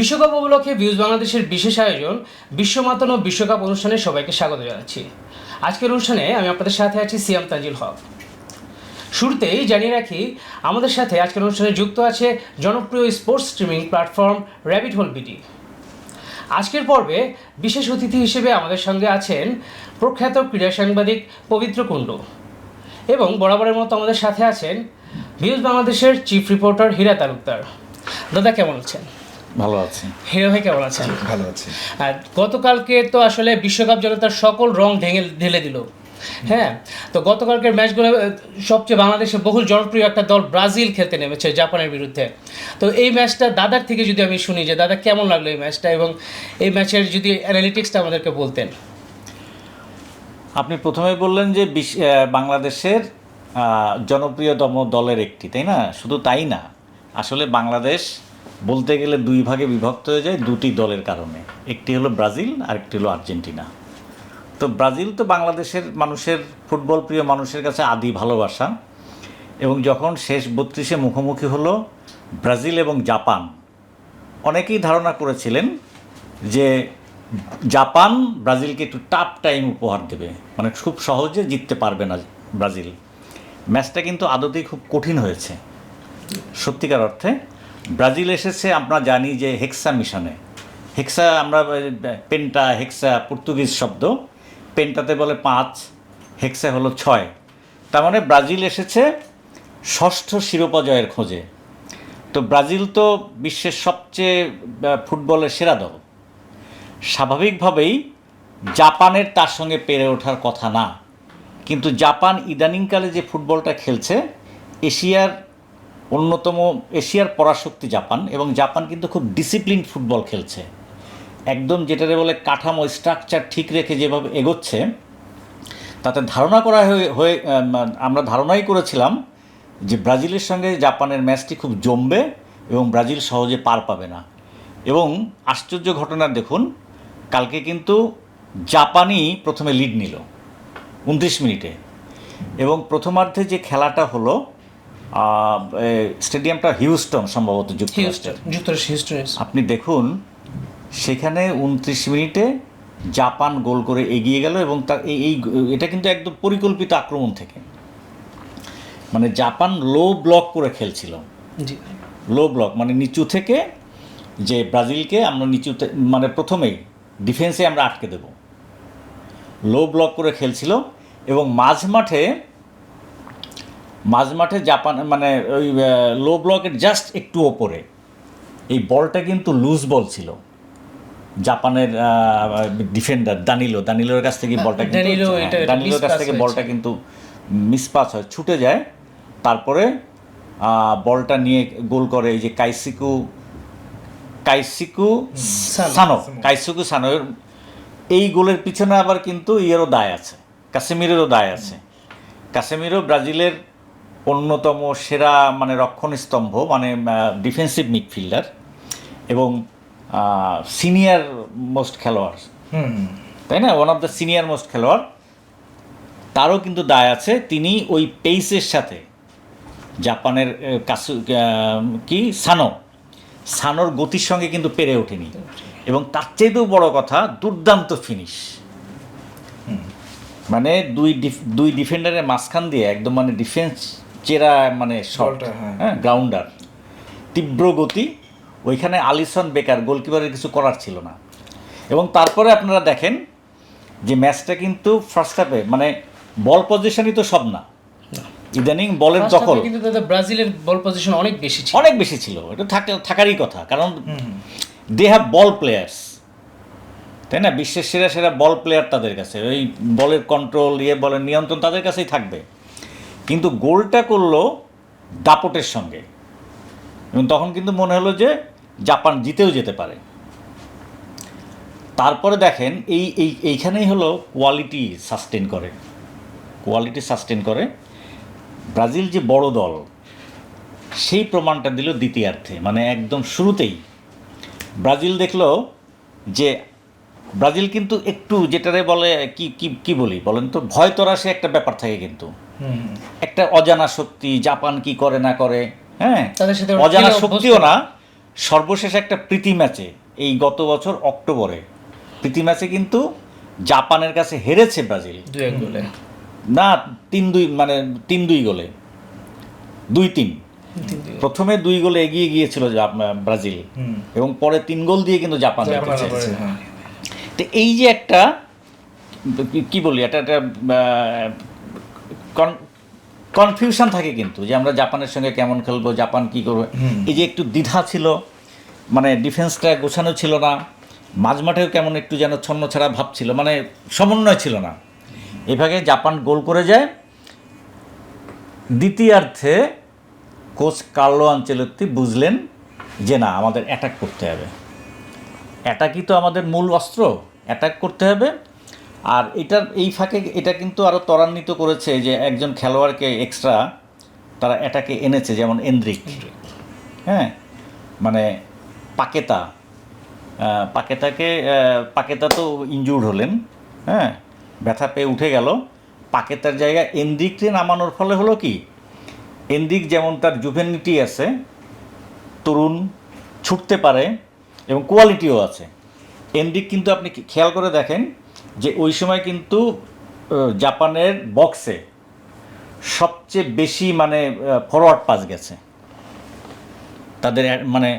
বিশ্বকাপ উপলক্ষে ভিউজ বাংলাদেশের বিশেষ আয়োজন বিশ্বমাতন ও বিশ্বকাপ অনুষ্ঠানে সবাইকে স্বাগত জানাচ্ছি। আজকের অনুষ্ঠানে আমি আপনাদের সাথে আছি সিয়াম তানজিল হক। শুরুতেই জানিয়ে রাখি, আমাদের সাথে আজকের অনুষ্ঠানে যুক্ত আছে জনপ্রিয় sports streaming platform rabbit hole BD. আজকের পর্বে বিশেষ অতিথি হিসেবে আমাদের সঙ্গে আছেন প্রখ্যাত ক্রীড়া সাংবাদিক পবিত্র কুণ্ডু, এবং বরাবরের মতো আমাদের সাথে আছেন ভিউজ বাংলাদেশের চিফ রিপোর্টার হীরা তালুকদার। দাদা কেমন আছেন? ভালো আছি। হীরা ভাই কেমন আছেন? ভালো আছি। আর গতকালকে তো আসলে বিশ্বকাপ জনতার সকল রং ঢেলে দিল। হ্যাঁ, তো গতকালকের ম্যাচগুলো সবচেয়ে বাংলাদেশের বহুল জনপ্রিয় একটা দল ব্রাজিল খেলতে নেমেছে জাপানের বিরুদ্ধে। তো এই ম্যাচটা দাদার থেকে যদি আমি শুনি যে দাদা কেমন লাগলো এই ম্যাচটা, এবং এই ম্যাচের যদি অ্যানালিটিক্সটা আমাদেরকে বলতেন। আপনি প্রথমে বললেন যে বাংলাদেশের জনপ্রিয়তম দলের একটি, তাই না? শুধু তাই না, আসলে বাংলাদেশ বলতে গেলে দুই ভাগে বিভক্ত হয়ে যায় দুটি দলের কারণে। একটি হলো ব্রাজিল আর একটি হলো আর্জেন্টিনা। তো ব্রাজিল তো বাংলাদেশের মানুষের, ফুটবল প্রিয় মানুষের কাছে আদি ভালোবাসা, এবং যখন শেষ 32-এ মুখোমুখি হলো ব্রাজিল এবং জাপান, অনেকেই ধারণা করেছিলেন যে জাপান ব্রাজিলকে একটু টাফ টাইম উপহার দেবে, মানে খুব সহজে জিততে পারবে না ব্রাজিল। ম্যাচটা কিন্তু আদতেই খুব কঠিন হয়েছে সত্যিকার অর্থে। ব্রাজিল এসেছে, আমরা জানি যে হেক্সা মিশনে। হেক্সা আমরা পেন্টা, হেক্সা পর্তুগিজ শব্দ। পেন্টাতে বলে 5, হেক্সা হলো 6। তার মানে ব্রাজিল এসেছে ষষ্ঠ শিরোপা জয়ের খোঁজে। তো ব্রাজিল তো বিশ্বের সবচেয়ে ফুটবলের সেরা দল, স্বাভাবিকভাবেই জাপানের তার সঙ্গে পেরে ওঠার কথা না। কিন্তু জাপান ইদানিংকালে যে ফুটবলটা খেলছে, এশিয়ার পরাশক্তি জাপান, এবং জাপান কিন্তু খুব ডিসিপ্লিন ফুটবল খেলছে। একদম যেটারে বলে কাঠামো, স্ট্রাকচার ঠিক রেখে যেভাবে এগোচ্ছে, তাতে ধারণা করা আমরা ধারণাই করেছিলাম যে ব্রাজিলের সঙ্গে জাপানের ম্যাচটি খুব জমবে এবং ব্রাজিল সহজে পার পাবে না। এবং আশ্চর্য ঘটনা দেখুন, কালকে কিন্তু জাপানই প্রথমে লিড নিল 29 মিনিটে, এবং প্রথমার্ধে যে খেলাটা হলো, স্টেডিয়ামটা হিউস্টন, সম্ভবত যুক্তরাষ্ট্র। আপনি দেখুন, সেখানে 29 মিনিটে জাপান গোল করে এগিয়ে গেল, এবং তার এটা কিন্তু একদম পরিকল্পিত আক্রমণ থেকে, মানে জাপান লো ব্লক করে খেলছিল। লো ব্লক মানে নিচু থেকে, যে ব্রাজিলকে আমরা নিচুতে, মানে প্রথমেই ডিফেন্সে আমরা আটকে দেব, লো ব্লক করে খেলছিল। এবং মাঝমাঠে জাপান, মানে ওই লো ব্লকের জাস্ট একটু ওপরে এই বলটা কিন্তু লুজ বল ছিল। জাপানের ডিফেন্ডার দানিলোর কাছ থেকে বলটা কিন্তু মিসপাস হয়, ছুটে যায়। তারপরে বলটা নিয়ে গোল করে এই যে কাইসিকু সানো। এই গোলের পিছনে আবার কিন্তু ইয়েরও দায় আছে, কাসেমিরোরও দায় আছে। কাসেমিরো ব্রাজিলের অন্যতম সেরা, মানে রক্ষণস্তম্ভ, মানে ডিফেন্সিভ মিডফিল্ডার এবং সিনিয়র মোস্ট খেলোয়াড়, তাই না? One of the senior most খেলোয়াড়। তারও কিন্তু দায় আছে। তিনি ওই পেইসের সাথে জাপানের সানোর গতির সঙ্গে কিন্তু পেরে ওঠেনি, এবং তার চেয়েও বড় কথা, দুর্দান্ত ফিনিশ। মানে দুই ডিফেন্ডারের মাঝখান দিয়ে একদম, মানে ডিফেন্স চেরা, মানে শট, হ্যাঁ, গ্রাউন্ডার, তীব্র গতি। ওইখানে আলিসন বেকার গোলকিপারের কিছু করার ছিল না। এবং তারপরে আপনারা দেখেন যে ম্যাচটা কিন্তু ফার্স্ট হাফে, মানে বল পজিশনই তো সব না, ইদানিং বলের দখল কিন্তু ব্রাজিলের বল পজিশন অনেক বেশি ছিল। এটা থাকারই কথা, কারণ দে হ্যাভ বল প্লেয়ার্স, তাই না? বিশ্বের সেরা বল প্লেয়ার তাদের কাছে, ওই বলের কন্ট্রোল, বলের নিয়ন্ত্রণ তাদের কাছেই থাকবে। কিন্তু গোলটা করলো দাপটের সঙ্গে, এবং তখন কিন্তু মনে হলো যে জাপান জিতেও যেতে পারে। তারপরে দেখেন এইখানেই হলো কোয়ালিটি সাস্টেন করে ব্রাজিল যে বড় দল, সেই প্রমাণটা দিল দ্বিতীয়ার্ধে। মানে একদম শুরুতেই ব্রাজিল দেখলো যে ব্রাজিল কিন্তু একটু, যেটারে বলে কি বলি বলেন তো, ভয় তরাসে একটা ব্যাপার থাকে, কিন্তু একটা অজানা শক্তি, জাপান কি করে না করে, হ্যাঁ, অজানা শক্তিও না, সর্বশেষ একটা প্রীতি ম্যাচে এই গত বছর অক্টোবরে প্রীতি ম্যাচে কিন্তু জাপানের কাছে হেরেছে ব্রাজিল 2-1 গোলে। না 3-2, মানে 3-2 গোলে, 2-3। প্রথমে 2 গোলে এগিয়ে গিয়েছিল ব্রাজিল এবং পরে 3 গোল দিয়ে কিন্তু জাপান জিতেছে। হ্যাঁ। তো এই যে একটা কি বলি, একটা কনফিউশন থাকে কিন্তু, যে আমরা জাপানের সঙ্গে কেমন খেলবো, জাপান কি করবে, এই যে একটু দ্বিধা ছিল, মানে ডিফেন্সটা গোছানো ছিল না, মাঝমাঠেও কেমন একটু যেন ছন্ন ছাড়া ভাব ছিল, মানে সমন্বয় ছিল না। এভাবে জাপান গোল করে যায়। দ্বিতীয়ার্ধে কোচ কার্লো আনচেলত্তি বুঝলেন যে না, আমাদের অ্যাটাক করতে হবে, অ্যাটাকই তো আমাদের মূল অস্ত্র, অ্যাটাক করতে হবে। আর এই ফাঁকে এটা কিন্তু আরও ত্বরান্বিত করেছে যে একজন খেলোয়াড়কে এক্সট্রা তারা অ্যাটাকে এনেছে, যেমন এন্দ্রিক, হ্যাঁ, মানে পাকেতা তো ইনজুর্ড হলেন, হ্যাঁ, ব্যথা পেয়ে উঠে গেল। পাকেতার জায়গায় এন্দ্রিককে নামানোর ফলে হলো কি, এন্দ্রিক যেমন তার জুভেনিটি আছে, তরুণ, ছুটতে পারে এবং কোয়ালিটিও আছে। এন্দ্রিক কিন্তু আপনি খেয়াল করে দেখেন যে ওই সময় কিন্তু জাপানের বক্সে সবচেয়ে বেশি মানে ফরওয়ার্ড পাস গেছে তাদের, মানে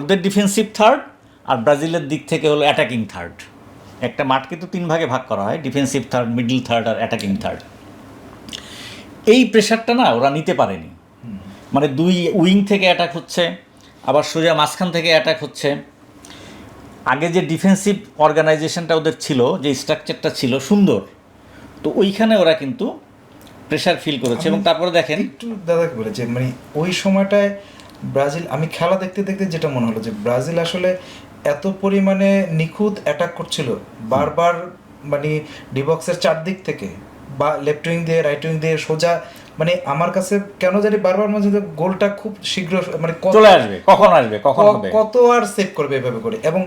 ওদের ডিফেন্সিভ থার্ড আর ব্রাজিলের দিক থেকে হলো অ্যাটাকিং থার্ড। একটা মাঠকে তো 3 ভাগে ভাগ করা হয়, ডিফেন্সিভ থার্ড, মিডল থার্ড আর অ্যাটাকিং থার্ড। এই প্রেশারটা না ওরা নিতে পারেনি, মানে 2 উইং থেকে অ্যাটাক হচ্ছে, আবার সোজা মাঝখান থেকে অ্যাটাক হচ্ছে। আগে যে ডিফেন্সিভ অর্গানাইজেশনটা ওদের ছিল, যে স্ট্রাকচারটা ছিল সুন্দর, তো ওইখানে ওরা কিন্তু প্রেশার ফিল করেছে। এবং তারপরে দেখেন একটু দাদাকে বলে যে মানে ওই সময়টায় ব্রাজিল, আমি খেলা দেখতে দেখতে যেটা মনে হলো যে ব্রাজিল আসলে এত পরিমাণে নিখুঁত অ্যাটাক করছিল বারবার, মানে ডিবক্সের চারদিক থেকে, বা লেফট উইং দিয়ে, রাইট উইং দিয়ে, সোজা, মানে আমার কাছে কেন জানি বারবার মনে হচ্ছে গোলটা খুব শীঘ্র, মানে চলে আসবে, কখন আসবে, কখন হবে, কত আর সেভ করবে এভাবে করে, এবং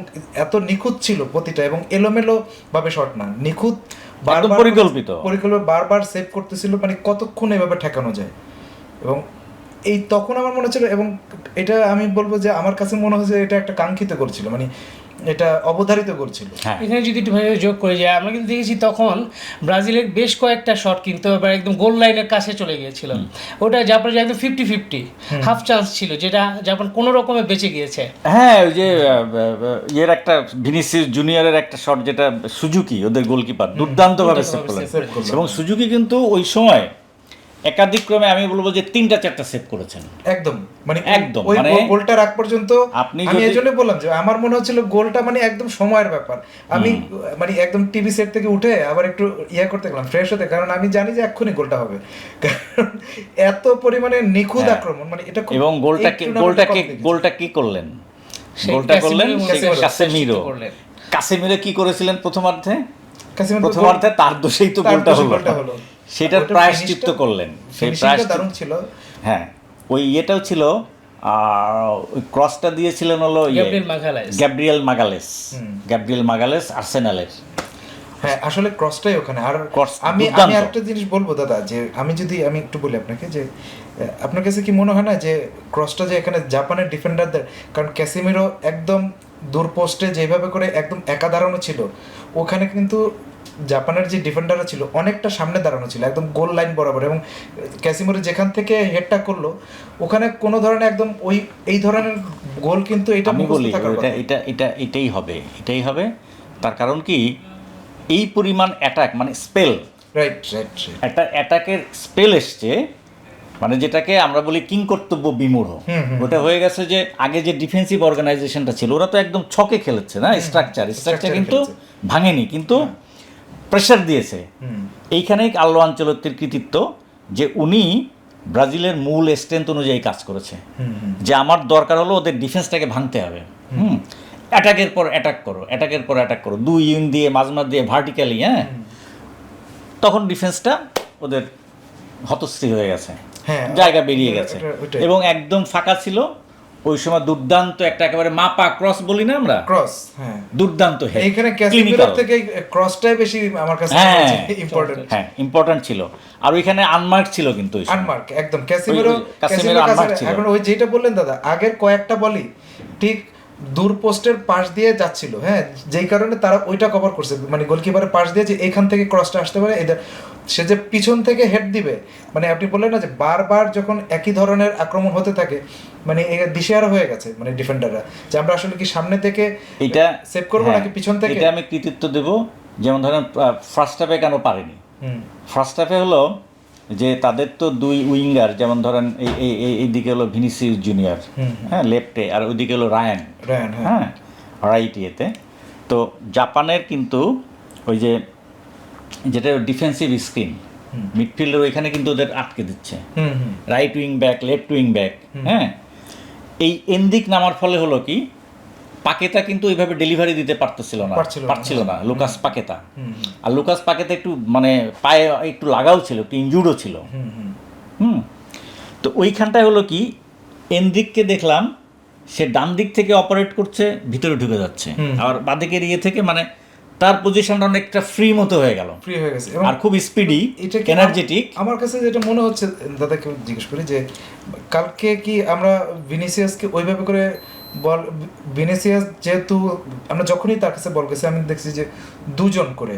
এত নিখুঁত ছিল প্রতিটা, এবং এলোমেলো ভাবে শট না, নিখুঁত, বারবার পরিকল্পিত বারবার সেভ করতেছিল, মানে কতক্ষণ এভাবে ঠেকানো যায়। এবং এই তখন আমার মনে হচ্ছিল, এবং এটা আমি বলবো যে আমার কাছে মনে হচ্ছে এটা একটা কাঙ্ক্ষিত করছিল, মানে এটা অবধারিত করছিল। এখানে যদি একটু ভাবে যোগ করে যায়, আমরা কিন্তু দেখেছি তখন ব্রাজিলের বেশ কয়েকটা শট কিন্তু এবার একদম গোল লাইনের কাছে চলে গিয়েছিল, ওটা জাপানের একদম 50-50 হাফ চান্স ছিল, যেটা জাপান কোনো রকমে বেঁচে গিয়েছে। হ্যাঁ, ওই যে ইয়ের একটা ভিনিসিয়াস জুনিয়রের একটা শট, যেটা সুজুকি ওদের গোলকিপার দুর্দান্তভাবে সেভ করলেন, এবং সুজুকি কিন্তু ওই সময় একাধিক্রমে আমি বলবো যে 3-4টা সেভ করেছেন একদম, মানে একদম, ওই মানে গোলটা রাখ পর্যন্ত আমি এজন্য বললাম যে আমার মনে হচ্ছিল গোলটা মানে একদম সময়ের ব্যাপার। আমি মানে একদম টিভি সেট থেকে উঠে আবার একটু করতে গেলাম, ফ্রেশ হতে, কারণ আমি জানি যে এক্ষুনি গোলটা হবে, কারণ এত পরিমাণে নিখুঁত আক্রমণ, মানে এটা এবং গোলটা কি করলেন, গোলটা করলেন কাসেমিরো কি করেছিলেন প্রথমার্ধে তার দোষেই তো গোলটা হলো, সেটার প্রায়শ্চিত্ত করলেন, সেই দারুণ ছিল। হ্যাঁ, ওই ইয়েটাও ছিল, ওই ক্রসটা দিয়েছিলেন হলো গ্যাব্রিয়েল মাগালেস আর্সেনালের। হ্যাঁ, আসলে ক্রসটাই ওখানে। আর আমি একটা জিনিস বলবো দাদা, যে আমি একটু বলি আপনাকে, যে আপনার কাছে কি মনে হয় না যে ক্রসটা যে এখানে জাপানের ডিফেন্ডারদের, কারণ ক্যাসিমিরো একদম দূর পোস্টে যেভাবে করে একদম একা দাঁড়ানো ছিল, ওখানে কিন্তু জাপানের যে ডিফেন্ডাররা ছিল অনেকটা সামনে দাঁড়ানো ছিল, একদম গোল লাইন বরাবর, এবং ক্যাসিমিরো যেখান থেকে হেডটা করলো ওখানে কোনো ধরনের একদম এই ধরনের গোল কিন্তু এটা আমি বলি এটাই হবে। তার কারণ কি, এই পরিমাণ অ্যাটাক, মানে স্পেল, রাইট একটা অ্যাটাকের স্পেল এসছে, মানে যেটাকে আমরা বলি কিংকর্তব্য বিমূঢ়, ওটা হয়ে গেছে। যে আগে যে ডিফেন্সিভ অর্গানাইজেশনটা ছিল, ওরা তো একদম ছকে খেলেছে না, স্ট্রাকচার কিন্তু ভাঙেনি, কিন্তু প্রেশার দিয়েছে। এইখানেই কার্লো আনচেলত্তির কৃতিত্ব, যে উনি ব্রাজিলের মূল স্ট্রেংথ অনুযায়ী কাজ করেছে, যে আমার দরকার হলো ওদের ডিফেন্সটাকে ভাঙতে হবে, অ্যাটাকের পর অ্যাটাক করো, 2 উইং দিয়ে, মাঝমাঠ দিয়ে, ভার্টিক্যালি, হ্যাঁ, তখন ডিফেন্সটা ওদের হতশ্রী হয়ে গেছে, জায়গা বেরিয়ে গেছে, এবং একদম ফাঁকা ছিল। ওই সময় দুর্দান্ত একটা একেবারে মাপা ক্রস বলি না আমরা, ক্রস, হ্যাঁ, দুর্দান্ত হেড, এইখানে ক্যাসিমিরো থেকে ক্রসটাই বেশি আমার কাছে ইম্পর্টেন্ট ছিল। আর ওইখানে আনমার্ক ছিল, কিন্তু আনমার্ক একদম ক্যাসিমিরো এখন ওই যেটা বললেন দাদা, আগের কয়েকটা বলই ঠিক দূর পোস্টের পাশ দিয়ে যাচ্ছিল, হ্যাঁ, যেই কারণে তারা ওইটা কভার করছে, মানে গোলকিপারের পাশ দিয়ে যে এখান থেকে ক্রসটা আসতে পারে, এদের সে যে পিছন থেকে হেড দিবে, মানে আপনি বললেন না যে বারবার যখন একই ধরনের আক্রমণ হতে থাকে, মানে দিশেহারা হয়ে গেছে মানে ডিফেন্ডাররা, যে আমরা আসলে কি সামনে থেকে এটা সেভ করবো নাকি পিছন থেকে। এটা আমি কৃতিত্ব দেব, যেমন ধরেন ফার্স্ট হাফে কেন পারেনি। ফার্স্ট হাফে হলো যে তাদের তো দুই উইঙ্গার, যেমন ধরেন এইদিকে হলো ভিনিসিয়াস জুনিয়র, হ্যাঁ লেফটে, আর ওইদিকে হলো রায়ান, হ্যাঁ রাইট ইয়েতে। তো জাপানের কিন্তু ওই যে যেটা ডিফেন্সিভ স্ক্রিন মিডফিল্ডের ওইখানে কিন্তু ওদের আটকে দিচ্ছে, right wing back, left wing back, হ্যাঁ। এই এনদিক নামার ফলে হলো কি, পাকেতা কিন্তু ওইভাবে ডেলিভারি দিতে পারছিল না লুকাস পাকেতা। আর লুকাস পাকেতা একটু মানে পায়ে একটু লাগাও ছিল, একটু ইনজুর্ডও ছিল। তো ওইখানটায় হলো কি, এনদিককে দেখলাম সে ডান দিক থেকে অপারেট করছে, ভিতরে ঢুকে যাচ্ছে, আর বাঁদিকের ইয়ে থেকে মানে তার পজিশনটা অনেকটা ফ্রি মতো হয়ে গেল, ফ্রি হয়ে গেছে আর খুব স্পিডি, এনার্জেটিক। আমার কাছে যেটা মনে হচ্ছে, দাদাকে জিজ্ঞেস করি যে কালকে কি আমরা ভিনিসিয়াসকে ওইভাবে করে বল, ভিনিসিয়াস যেহেতু আমরা যখনই তার কাছে বল গেছে, আমি দেখছি যে দুজন করে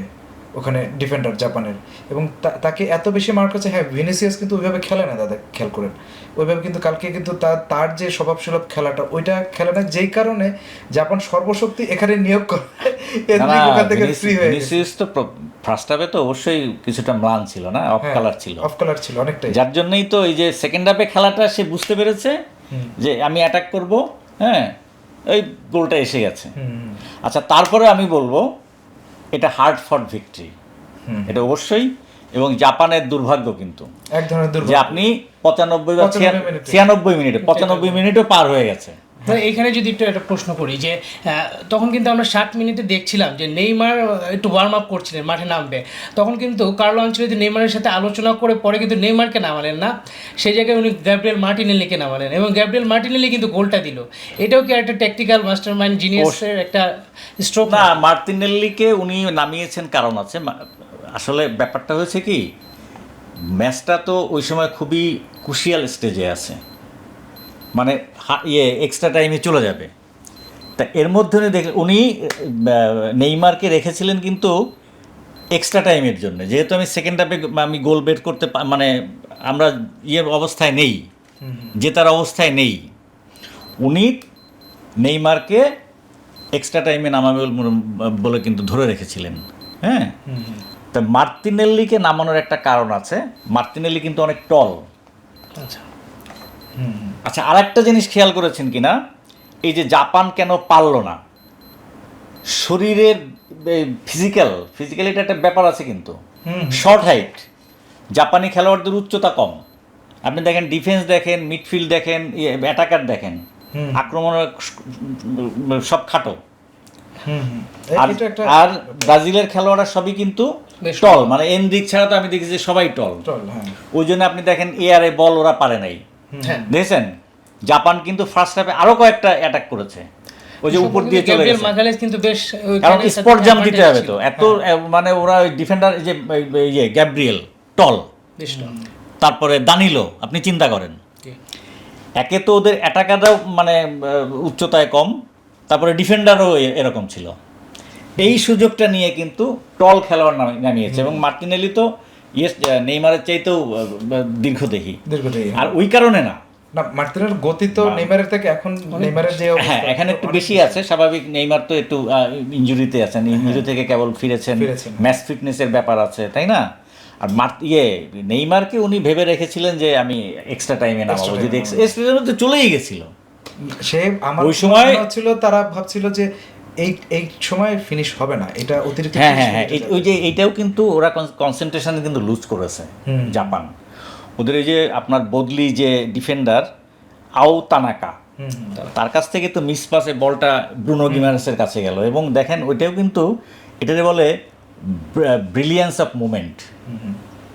ওখানে ডিফেন্ডার জাপানের, এবং তাকে এত বেশি মার্ক হচ্ছে। হ্যাঁ, ভিনিসিয়াস কিন্তু ওইভাবে খেলে না দাদা, খেয়াল করেন ওইভাবে কিন্তু কালকে কিন্তু তার যে স্বভাবসুলভ খেলাটা ওইটা খেলে না, যেই কারণে জাপান সর্বশক্তি এখানে নিয়োগ করে ভিনিসিয়াস তো ফার্স্ট হাফে তো অবশ্যই কিছুটা ম্লান ছিল না, অফ কালার ছিল অনেকটাই, যার জন্যই তো এই যে সেকেন্ড হাফে খেলাটা সে বুঝতে পেরেছে যে আমি অ্যাটাক করব, হ্যাঁ, ওই গোলটা এসে গেছে। আচ্ছা, তারপরে আমি বলবো এটা হার্ড ফট ভিক্টরি, এটা অবশ্যই, এবং জাপানের দুর্ভাগ্য কিন্তু এক ধরনের দুর্ভাগ্য যে আপনি 95 বা 96 মিনিটে 95 মিনিটও পার হয়ে গেছে। এখানে যদি একটু একটা প্রশ্ন করি যে তখন কিন্তু আমরা 60 মিনিটে দেখছিলাম যে নেইমার একটু ওয়ার্ম আপ করছিলেন, মাঠে নামবে, তখন কিন্তু কার্লো আনচেলত্তি নেইমারের সাথে আলোচনা করে পরে কিন্তু নেইমারকে নামালেন না, সেই জায়গায় উনি গ্যাব্রিয়েল মার্টিনেলিকে নামালেন, এবং গ্যাব্রিয়েল মার্টিনেলি কিন্তু গোলটা দিল। এটাও কি একটা ট্যাকটিক্যাল মাস্টারমাইন্ড জিনিয়াসের একটা স্ট্রোক? না, মার্টিনেলিকে উনি নামিয়েছেন কারণ আছে। আসলে ব্যাপারটা হয়েছে কি, ম্যাচটা তো ওই সময় খুবই ক্রুশিয়াল স্টেজে আছে, মানে এক্সট্রা টাইমে চলে যাবে। তা এর মধ্যে উনি নেইমারকে রেখেছিলেন কিন্তু এক্সট্রা টাইমের জন্য, যেহেতু আমি সেকেন্ড হাফে আমি গোল বের করতে মানে আমরা অবস্থায় নেই, জেতার অবস্থায় নেই, উনি নেইমারকে এক্সট্রা টাইমে নামাবে বলে কিন্তু ধরে রেখেছিলেন, হ্যাঁ। তা মার্তিনেল্লিকে নামানোর একটা কারণ আছে, মার্তিনেল্লি কিন্তু অনেক টল। আচ্ছা, আর একটা জিনিস খেয়াল করেছেন কিনা, এই যে জাপান কেন পারলো না, শরীরের ফিজিক্যালিটি একটা ব্যাপার আছে কিন্তু। শর্ট হাইট, জাপানি খেলোয়াড়দের উচ্চতা কম, আপনি দেখেন ডিফেন্স দেখেন, মিডফিল্ড দেখেন, অ্যাটাকার দেখেন, আক্রমণের সব খাটো। আর ব্রাজিলের খেলোয়াড়রা সবই কিন্তু টল, মানে এনদিক ছাড়া তো আমি দেখেছি সবাই টল। ওই জন্য আপনি দেখেন এয়ারে বল ওরা পারে নাই, দেখেছেন। জাপান কিন্তু ফার্স্ট হাফে আরো কয়েকটা অ্যাটাক করেছে, ওই যে উপর দিয়ে চলে গেছে, কারণ স্পট জাম্প দিতে হবে তো এত, মানে ওরা ডিফেন্ডার যে গ্যাব্রিয়েল টল, তারপরে দানিলো, আপনি চিন্তা করেন, একে তো ওদের অ্যাটাকাররাও মানে উচ্চতায় কম, তারপরে ডিফেন্ডারও এরকম ছিল। এই সুযোগটা নিয়ে কিন্তু টল খেলোয়াড় নামিয়েছে, এবং মার্টিনেলি তো নেইমারের চাইতেও দীর্ঘদেহী, আর ওই কারণে না, মার্টিনের গতি তো নেইমারের থেকে এখন নেইমারের যে হ্যাঁ এখানে একটু বেশি আছে, স্বাভাবিক। নেইমার তো একটু ইনজুরিতে আছেন, ইনজুরি থেকে কেবল ফিরেছেন, ম্যাচ ফিটনেসের ব্যাপার আছে, তাই না। আর নেইমারকে উনি ভেবে রেখেছিলেন যে আমি এক্সট্রা টাইমে নামাবো, যদি এক্সট্রা মধ্যে চলেই গেছিল সে, আমার ওই সময় ছিল তারা ভাবছিল যে এই সময় ফিনিশ হবে না, এটা অতিরিক্ত। হ্যাঁ, ওই যে এইটাও কিন্তু ওরা কনসেন্ট্রেশন কিন্তু লুজ করেছে জাপান। ওদের এই যে আপনার বদলি যে ডিফেন্ডার আও তানাকা, তার কাছ থেকে তো মিস পাসে বলটা ব্রুনো গিমারেসের কাছে গেল, এবং দেখেন ওইটাও কিন্তু এটাকে বলে ব্রিলিয়ান্স অফ মুভমেন্ট,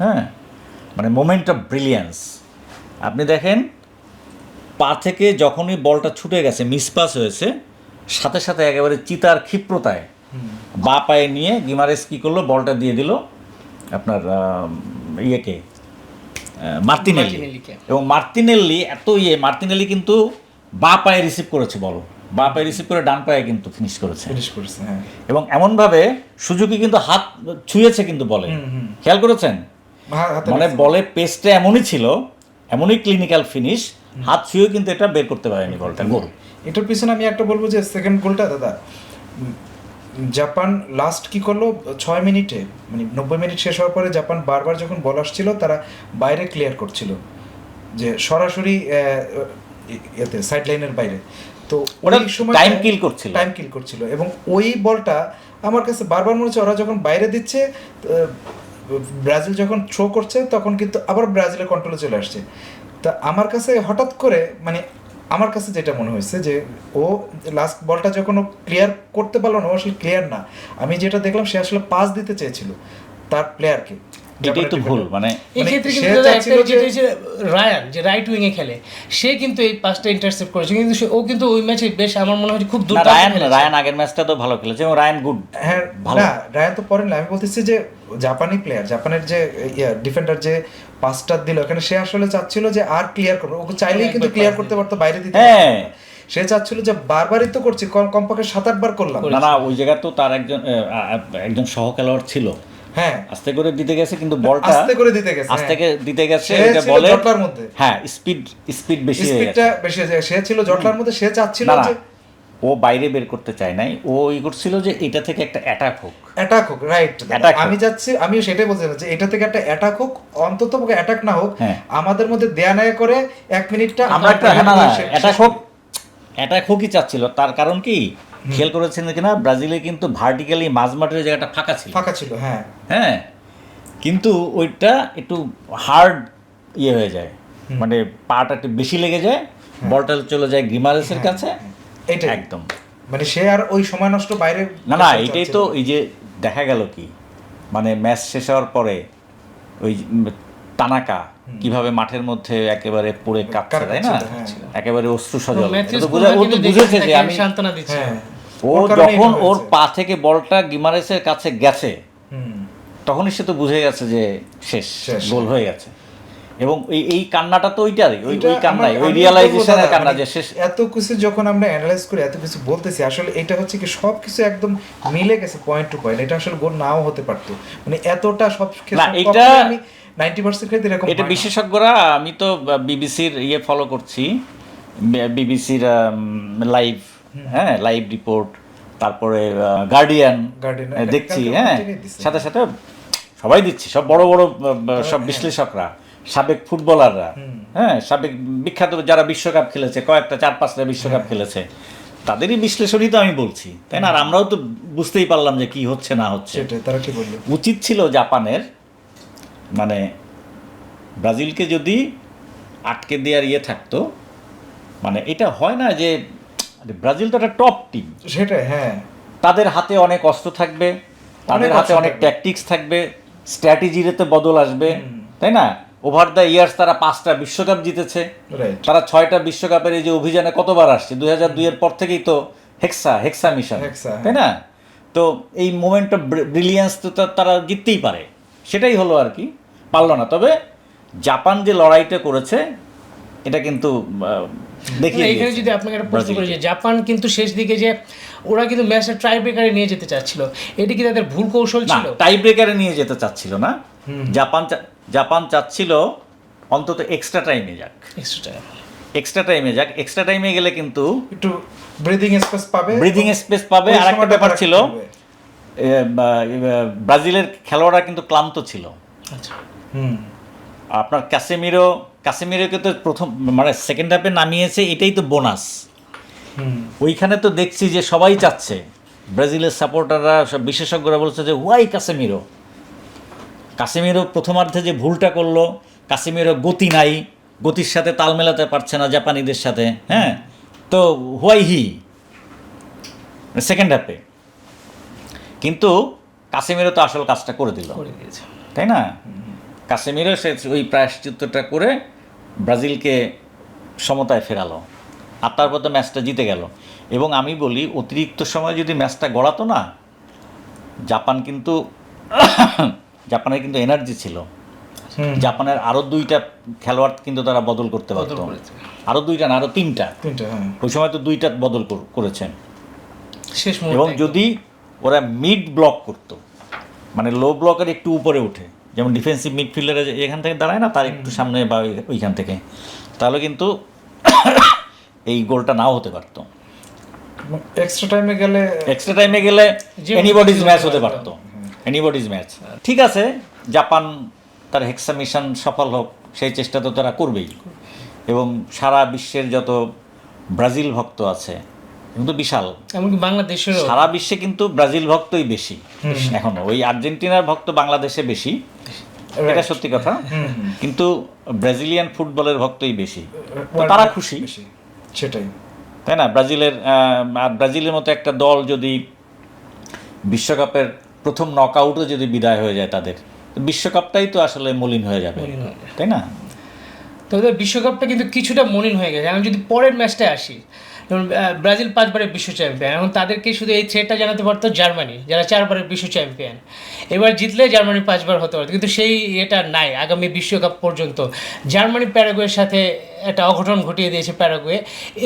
হ্যাঁ, মানে মোমেন্ট অফ ব্রিলিয়ান্স। আপনি দেখেন পা থেকে যখনই বলটা ছুটে গেছে, মিস পাস হয়েছে, সাথে সাথে একেবারে চিতার ক্ষিপ্রতায় বা পায়ে নিয়ে গিমারেস কী করলো, বলটা দিয়ে দিল আপনার মার্তিনেল্লি। এবং মার্তিনেল্লি এত মার্তিনেল্লি কিন্তু বা পায়ে রিসিভ করেছে বল, বা পায়ে রিসিভ করে ডান পায়ে কিন্তু ফিনিশ করেছে। হ্যাঁ। এবং এমনভাবে সুজুকি কিন্তু হাত ছুঁয়েছে কিন্তু বলে, খেয়াল করেছেন? মানে বলে পেসটা এমনই ছিল, এমনই ক্লিনিক্যাল ফিনিশ, হাত ছুঁয়েও কিন্তু এটা বের করতে পারেনি বলটা, গোল। এটার পিছনে আমি একটা বলবো যে সেকেন্ড গোলটা দাদা, জাপান লাস্ট কি করলো 6 মিনিটে, মানে 90 মিনিট শেষ হওয়ার পরে জাপান বারবার যখন বল আসছিল তারা বাইরে ক্লিয়ার করছিল, যে সরাসরি এতে সাইড লাইনের বাইরে। তো ওরা ওই সময় টাইম কিল করছিল এবং ওই বলটা আমার কাছে বারবার মনে হচ্ছে ওরা যখন বাইরে দিচ্ছে, ব্রাজিল যখন থ্রো করছে তখন কিন্তু আবার ব্রাজিলের কন্ট্রোলে চলে আসছে। তা আমার কাছে হঠাৎ করে, মানে আমার কাছে যেটা মনে হয়েছে যে ও লাস্ট বলটা যখন ও ক্লিয়ার করতে পারলো না, ও আসলে ক্লিয়ার না, আমি যেটা দেখলাম সে আসলে পাস দিতে চেয়েছিল তার প্লেয়ারকে। এটাই তো ভুল। মানে এই ক্ষেত্রে কিন্তু দাদা একটা যেটা হচ্ছে রায়ান, যে রাইট উইং এ খেলে, সে কিন্তু এই পাসটা ইন্টারসেপ্ট করেছে, কিন্তু ও কিন্তু ওই ম্যাচে বেশ আমার মনে হয় খুব দুর্দান্ত খেলেছে। রায়ান আগের ম্যাচটা তো ভালো খেলেছে এবং রায়ান গুড। হ্যাঁ, না রায়ান তো পরেন না, আমি বলতেছি যে জাপানি প্লেয়ার, জাপানের যে ডিফেন্ডার যে পাসটা দিল এখানে, সে আসলে চাচ্ছিল যে আর ক্লিয়ার করবে, ওকে চাইলেই কিন্তু ক্লিয়ার করতে পারতো, বাইরে দিতে পারতো। সে চাচ্ছিল যে বারবারই তো করছি, কমপক্ষে 7-8 বার করলাম না, ওই জায়গা তো তার একজন সহ খেলোয়াড় ছিল, হ্যাঁ, আস্তে করে দিতে গেছে, কিন্তু বলটা আস্তে করে দিতে গেছে, এটা বলে জটলার মধ্যে, হ্যাঁ স্পিড বেশি হয়ে গেছে, সে ছিল জটলার মধ্যে, সে চাচ্ছিল যে ও বাইরে বের করতে চায় নাই, ও করছিল যে এটা থেকে একটা অ্যাটাক হোক, রাইট। আমি সেটাই বলছিলাম যে এটা থেকে একটা অ্যাটাক হোক, অন্তত অ্যাটাক না হোক, আমাদের মধ্যে দেয়া নেয়া করে 1 মিনিটটা আমরা একটা অ্যাটাক হোকই চাচ্ছিল। তার কারণ কি খেয়াল করেছেন কিনা, ব্রাজিলে কিন্তু ভার্টিক্যালি মাঝমাঠের জায়গাটা ফাঁকা ছিল, হ্যাঁ, কিন্তু ওইটা একটু হার্ড হয়ে যায়, মানে পাটা একটু বেশি লেগে যায়, বলটা চলে যায় গিমারেসের কাছে, এটা একদম, মানে সে আর ওই সময় নষ্ট বাইরে না এটাই তো এই যে দেখা গেল কি, মানে ম্যাচ শেষ হওয়ার পরে ওই তানাকা কিভাবে মাঠের মধ্যে একেবারে পড়ে কাঁপছে, তাই না, একেবারে অশ্রু সজল, বুঝেছে যে আমি সান্ত্বনা দিচ্ছি। ও যখন ওর পা থেকে বলটা গিমারেসের কাছে গেছে, তখনই সে তো বুঝে গেছে যে শেষ, গোল হয়ে গেছে। এবং এই কান্নাটা তো ওই কান্নাই, ওই রিয়ালাইজেশনের কান্না যে শেষ। এত কিছু যখন আমরা অ্যানালাইজ করে এত কিছু বলতেছি, আসলে এটা হচ্ছে কি সব কিছু একদম মিলে গেছে পয়েন্ট টু পয়েন্ট, এটা আসলে গোল নাও হতে পারতো, মানে এতটা সব না, এটা 90% ক্ষেত্রে এরকম এটা বিশেষজ্ঞরা, আমি তো বিবিসির ফলো করছি, বিবিসির লাইভ রিপোর্ট, তারপরে গার্ডিয়ান দেখছি, সাথে সাথে সবাই দিচ্ছি, সব বড় বড় সব বিশ্লেষকরা, সাবেক ফুটবলাররা, সাবেক বিখ্যাত যারা বিশ্বকাপ খেলেছে, কয়েকটা 4-5টা বিশ্বকাপ খেলেছে, তাদেরই বিশ্লেষণই তো আমি বলছি, তাই না? আর আমরাও তো বুঝতেই পারলাম যে কি হচ্ছে না হচ্ছে। তারা কি বললো, উচিত ছিল জাপানের, মানে ব্রাজিলকে যদি আটকে দেওয়ার থাকতো, মানে এটা হয় না যে ব্রাজিল তো একটা টপ টিম, সেটাই, তাদের হাতে অনেক অস্ত্র থাকবে, তাদের হাতে অনেক ট্যাকটিক্স থাকবে, স্ট্র্যাটেজিতে বদল আসবে, তাই না? ওভার দ্য ইয়ার্স তারা 5টা বিশ্বকাপ জিতেছে, তারা 6টা বিশ্বকাপের এই যে অভিযানে কতবার আসছে, 2002 পর থেকেই তো হেক্সা মিশন, তাই না? তো এই মোমেন্ট অফ ব্রিলিয়ান্স তো তারা জিততেই পারে, সেটাই হলো আর কি, পারলো না। তবে জাপান যে লড়াইটা করেছে এটা কিন্তু দেখিয়ে দিয়েছে। এখানে যদি আপনাকে একটা প্রশ্ন করি, যে জাপান কিন্তু শেষ দিকে যে ওরা কিন্তু ম্যাচটা টাই ব্রেকারে নিয়ে যেতে চাচ্ছিল, এটা কি তাদের ভুল কৌশল ছিল? টাই ব্রেকারে নিয়ে যেতে চাচ্ছিল না, জাপান চাচ্ছিল অন্তত এক্সট্রা টাইমে যাক, এক্সট্রা টাইমে গেলে কিন্তু একটু ব্রিদিং স্পেস পাবে। আর একটা ব্যাপার ছিল, ব্রাজিলের খেলোয়াড়রা কিন্তু ক্লান্ত ছিল। আচ্ছা, আপনার কাসেমিরোকে তো প্রথম, মানে সেকেন্ড হাফে নামিয়েছে, এটাই তো বোনাস। ওইখানে তো দেখছি যে সবাই চাচ্ছে, ব্রাজিলের সাপোর্টাররা, সব বিশেষজ্ঞরা বলছে যে ওয়াই কাসেমিরো প্রথমার্ধে যে ভুলটা করলো, কাসেমিরো গতি নাই, গতির সাথে তাল মেলাতে পারছে না জাপানিদের সাথে, তো হোয়াই সেকেন্ড হাফে, কিন্তু কাসেমিরো তো আসল কাজটা করে দিল, তাই না? কাসেমিরো সে ওই প্রায়শ্চিত্তটা করে ব্রাজিলকে সমতায় ফেরালো, আর তারপর তো ম্যাচটা জিতে গেল। এবং আমি বলি, অতিরিক্ত সময় যদি ম্যাচটা গড়াতো না, জাপানের কিন্তু এনার্জি ছিল, জাপানের আরো 2টা খেলোয়াড় কিন্তু তারা বদল করতে বদল পারতো, করেছে। আরো 2টা না আরো 3টা, হ্যাঁ। ওই সময় তো 2টা বদল করেছেন। শেষ এবং মুহূর্তে যদি ওরা মিড ব্লক করতো, মানে লো ব্লকের একটু উপরে উঠে, যেমন ডিফেন্সিভ মিডফিল্ডারে এখান থেকে দাঁড়ায় না, তার একটু সামনে বা ওইখান থেকে, তাহলে কিন্তু এই গোলটা নাও হতে পারতো। এক্সট্রা টাইমে গেলে যে এনিবডিজ কোনো ম্যাচ কিছু হতে হতে পারতো, এনিবডিজ ম্যাচ। ঠিক আছে, জাপান তার হেক্সা মিশন সফল হোক, সেই চেষ্টা তো তারা করবেই। এবং সারা বিশ্বের যত ব্রাজিল ভক্ত আছে কিন্তু বিশাল, এমনকি বাংলাদেশেরও সারা বিশ্বে কিন্তু ব্রাজিল ভক্তই বেশি এখনো, ওই আর্জেন্টিনার ভক্ত বাংলাদেশে বেশি, এটা সত্যি কথা, কিন্তু ব্রাজিলিয়ান ফুটবলের ভক্তই বেশি, তো তারা খুশি, সেটাই, তাই না? আর ব্রাজিলের মতো একটা দল যদি বিশ্বকাপের প্রথম নকআউটে যদি বিদায় হয়ে যায় তাদের, বিশ্বকাপটাই তো আসলে মলিন হয়ে যাবে, তাই না? তো ওদের বিশ্বকাপটা কিন্তু কিছুটা মলিন হয়ে গেছে। এখন যদি পরের ম্যাচটায় আসি, যেমন ব্রাজিল 5বারের বিশ্ব চ্যাম্পিয়ন, এখন তাদেরকে শুধু এই থ্রেটটা জানাতে পারতো জার্মানি, যারা 4বারের বিশ্ব চ্যাম্পিয়ন। এবার জিতলে জার্মানি 5বার হতে পারতো, কিন্তু সেই এটা নাই। আগামী বিশ্বকাপ পর্যন্ত জার্মানি প্যারাগুয়ের সাথে একটা অঘটন ঘটিয়ে দিয়েছে প্যারাগুয়ে।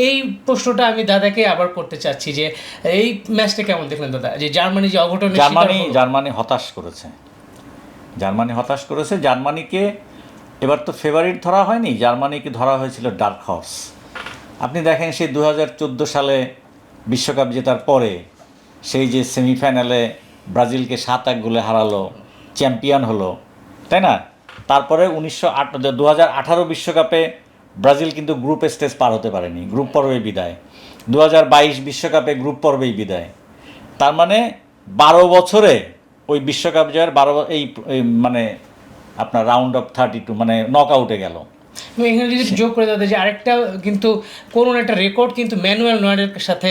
এই প্রশ্নটা আমি দাদাকে আবার করতে চাচ্ছি যে এই ম্যাচটা কেমন দেখলেন দাদা, যে জার্মানি যে অঘটন, জার্মানি হতাশ করেছে, জার্মানিকে এবার তো ফেভারিট ধরা হয়নি, জার্মানিকে ধরা হয়েছিল ডার্ক হর্স। আপনি দেখেন সেই 2014 সালে বিশ্বকাপ জেতার পরে সেই যে সেমিফাইনালে ব্রাজিলকে 7-1 গোলে হারালো, চ্যাম্পিয়ন হলো, তাই না? তারপরে 2018 বিশ্বকাপে ব্রাজিল কিন্তু গ্রুপ স্টেজ পার হতে পারেনি, গ্রুপ পর্বে বিদায়। 2022 বিশ্বকাপে গ্রুপ পর্বেই বিদায়। তার মানে 12 বছরে ওই বিশ্বকাপ জয়ের এই মানে আপনার রাউন্ড অফ 32 মানে নক আউটে গেল। এখানে যদি যোগ করে দাদা যে আরেকটা কিন্তু কোন একটা রেকর্ড কিন্তু ম্যানুয়েল নয়ের সাথে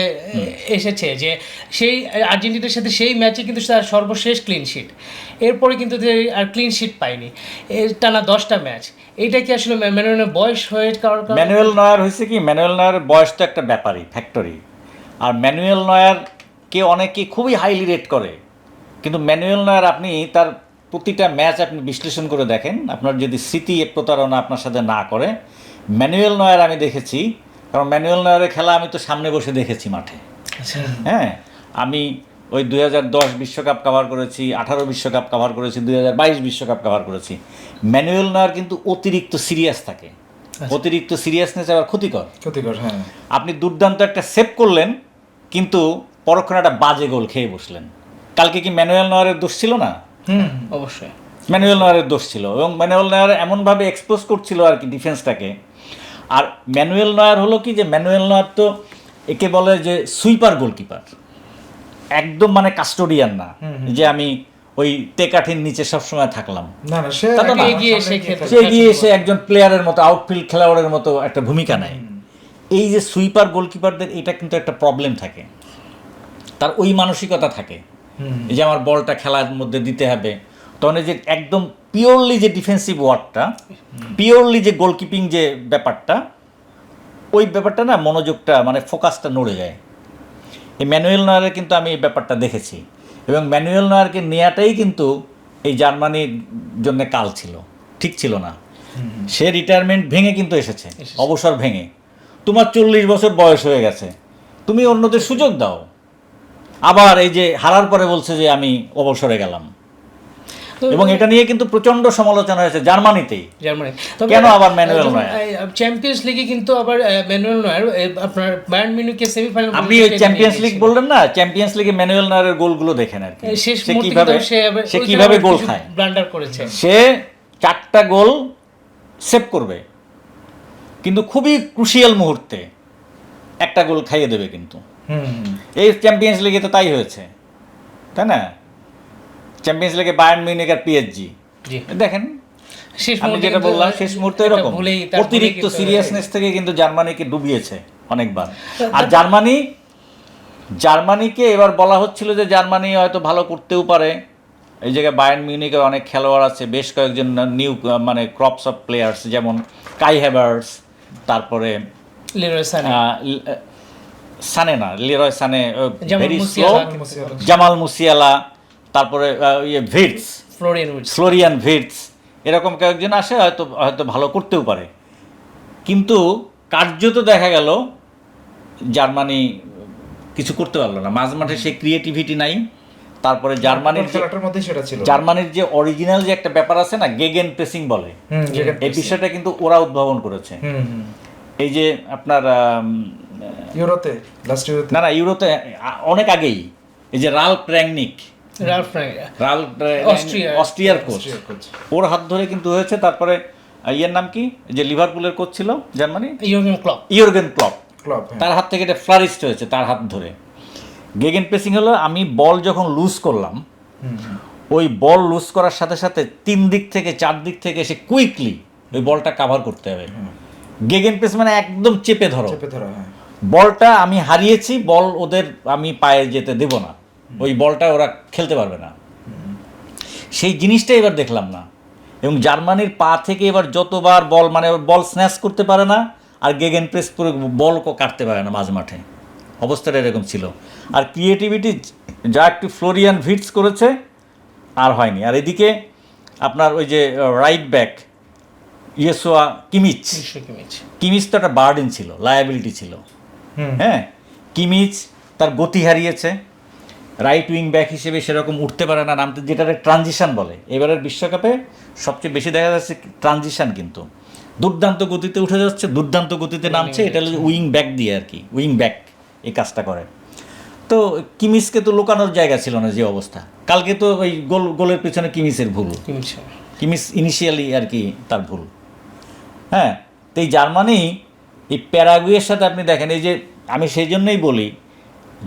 এসেছে, যে সেই আর্জেন্টিনার সাথে সেই ম্যাচে কিন্তু তার সর্বশেষ ক্লিন শিট, এরপরে কিন্তু আর ক্লিন শিট পায়নি টানা 10টা ম্যাচ। এইটা কি আসলে ম্যানুয়েলের বয়স হয়ে ম্যানুয়েল নয়ার হয়েছে কি, ম্যানুয়েল নয়ারের বয়স তো একটা ব্যাপারই, ফ্যাক্টরি। আর ম্যানুয়েল নয়ারকে অনেকে খুবই হাইলি রেট করে, কিন্তু ম্যানুয়েল নয়ার আপনি তার প্রতিটা ম্যাচ আপনি বিশ্লেষণ করে দেখেন, আপনার যদি স্মৃতি প্রতারণা আপনার সাথে না করে, ম্যানুয়েল নয়ার আমি দেখেছি, কারণ ম্যানুয়েল নয়ারের খেলা আমি তো সামনে বসে দেখেছি মাঠে। হ্যাঁ, আমি ওই 2010 বিশ্বকাপ কভার করেছি, 18 বিশ্বকাপ কভার করেছি, 2022 বিশ্বকাপ কভার করেছি। ম্যানুয়েল নয়ার কিন্তু অতিরিক্ত সিরিয়াস থাকে, অতিরিক্ত সিরিয়াসনেস আবার ক্ষতিকর। হ্যাঁ। আপনি দুর্দান্ত একটা সেভ করলেন, কিন্তু পরক্ষণে একটা বাজে গোল খেয়ে বসলেন। কালকে কি ম্যানুয়েল নয়ারের দোষ ছিল না? অবশ্যই ম্যানুয়েল নয়ারের দোষ ছিল, এবং ম্যানুয়েল নয়ার এমনভাবে এক্সপোজ করছিল আর কি ডিফেন্সটাকে। আর ম্যানুয়েল নয়ার হলো কি, যে ম্যানুয়েল নয়ার তো একে বলে যে সুইপার গোলকিপার, একদম মানে কাস্টোডিয়ান না, যে আমি ওই টেকাঠির নিচে সবসময় থাকলাম, সে এগিয়ে এসে একজন প্লেয়ারের মতো, আউটফিল্ড খেলোয়াড়ের মতো একটা ভূমিকা নেয়। এই যে সুইপার গোলকিপারদের এটা কিন্তু একটা প্রবলেম থাকে, তার ওই মানসিকতা থাকে যে আমার বলটা খেলার মধ্যে দিতে হবে। তখন যে একদম পিওরলি যে ডিফেন্সিভ ওয়ার্কটা, পিওরলি যে গোলকিপিং যে ব্যাপারটা, ওই ব্যাপারটা না মনোযোগটা মানে ফোকাসটা নড়ে যায়। এই ম্যানুয়েল নয়ারের কিন্তু আমি এই ব্যাপারটা দেখেছি, এবং ম্যানুয়েল নয়ারকে নেওয়াটাই কিন্তু এই জার্মানির জন্য কাল ছিল, ঠিক ছিল না। সে রিটায়ারমেন্ট ভেঙে কিন্তু এসেছে, অবসর ভেঙে। তোমার 40 বছর বয়স হয়ে গেছে, তুমি অন্যদের সুযোগ দাও। আবার এই যে হারার পরে বলছে যে আমি অবসরে গেলাম, এবং এটা নিয়ে কিন্তু প্রচন্ড সমালোচনা হয়েছে জার্মানিতেই। কেন আবার ম্যানুয়েল নয়ার? চ্যাম্পিয়ন্স লিগে কিন্তু আবার ম্যানুয়েল নয়ার আপনার বায়ার্ন মিউনিখকে সেমিফাইনাল, আপনি ওই চ্যাম্পিয়ন্স লিগ বললেন না, চ্যাম্পিয়ন্স লিগে ম্যানুয়েল নয়ারের গোলগুলো দেখেন আর কি, সে কিভাবে গোল খায়, ব্লান্ডার করেছে। সে 4টা গোল সেভ করবে, কিন্তু খুবই ক্রুশিয়াল মুহূর্তে একটা গোল খাইয়ে দেবে। কিন্তু এই চ্যাম্পিয়ন্স লিগে তো তাই হয়েছে, তাই না? চ্যাম্পিয়ন্স লিগে বায়ার্ন মিউনিখ আর পিএসজি দেখেন, আমি যেটা বললাম শেষ মুহূর্তে এরকম অতিরিক্ত সিরিয়াসনেস থেকে কিন্তু জার্মানিকে ডুবিয়েছে অনেকবার। আর জার্মানিকে এবার বলা হচ্ছিল যে জার্মানি হয়তো ভালো করতেও পারে, এই জায়গায় বায়ার্ন মিউনিখের অনেক খেলোয়াড় আছে, বেশ কয়েকজন নিউ মানে ক্রপস অফ প্লেয়ার্স, যেমন কাই হ্যাভার্টস, তারপরে লিরয় সানে, ভেরি স্লো, জামাল মুসিয়ালা, তারপরে ফ্লোরিয়ান ভির্টস, এরকম কয়েকজন আসে, হয়তো হয়তো ভালো করতেও পারে, কিন্তু কার্যত দেখা গেল জার্মানি কিছু করতে পারলো না। মাঝমাঠে সেই ক্রিয়েটিভিটি নাই। তারপরে খেলাটার মধ্যে সেটা ছিল। জার্মানির যে অরিজিনাল যে একটা ব্যাপার আছে না, গেগেন প্রেসিং বলে, এই বিষয়টা কিন্তু ওরা উদ্ভাবন করেছে। এই যে আপনার ইউরোতে না ইউরোতে অনেক আগেই এই যে রাল্ফ র্যাংনিক, অস্ট্রিয়ার কোচ, ওর হাত ধরে কিন্তু হয়েছে। তারপরে ইয়ের নাম কি, যে লিভারপুলের কোচ ছিল জার্মানি, ইয়র্গেন ক্লপ, তার হাত থেকে এটা ফ্লারিস্ট হয়েছে, তার হাত ধরে। গেগেন প্রেসিং হলো আমি বল যখন লুজ করলাম, ওই বল লুজ করার সাথে সাথে 3 দিক থেকে 4 দিক থেকে এসে কুইকলি ওই বলটা কাভার করতে হবে। গেগেন প্রেস মানে একদম চেপে ধরো। বলটা আমি হারিয়েছি, বল ওদের আমি পায়ে যেতে দেব না, ওই বলটা ওরা খেলতে পারবে না। সেই জিনিসটা এবার দেখলাম না। এবং জার্মানির পা থেকে এবার যতবার বল, মানে বল স্ন্যাচ করতে পারে না, আর গেগেন প্রেস করে বল কাটতে পারে না মাঝ মাঠে, অবস্থাটা এরকম ছিল। আর ক্রিয়েটিভিটি যা একটু ফ্লোরিয়ান ভিটস করেছে আর হয়নি। আর এদিকে আপনার ওই যে রাইট ব্যাক ইয়েসুয়া কিমিচ তো একটা বার্ডেন ছিল, লায়াবিলিটি ছিল। হ্যাঁ, কিমিচ তার গতি হারিয়েছে, রাইট উইং ব্যাক হিসেবে সেরকম উঠতে পারে না, নামতে, যেটা ট্রানজিশন বলে। এবারের বিশ্বকাপে সবচেয়ে বেশি দেখা যাচ্ছে ট্রানজিশন, কিন্তু দুর্দান্ত গতিতে উঠে যাচ্ছে, দুর্দান্ত গতিতে নামছে। এটা হলো উইং ব্যাক দিয়ে আর কি, উইং ব্যাক এই কাজটা করে। তো কিমিসকে তো লুকানোর জায়গা ছিল না যে অবস্থা। কালকে তো ওই গোলের পেছনে কিমিসের ভুল, কিমিস ইনিশিয়ালি আর কি তার ভুল। হ্যাঁ, তো এই জার্মানি এই প্যারাগুয়ের সাথে আপনি দেখেন, এই যে আমি সেই জন্যই বলি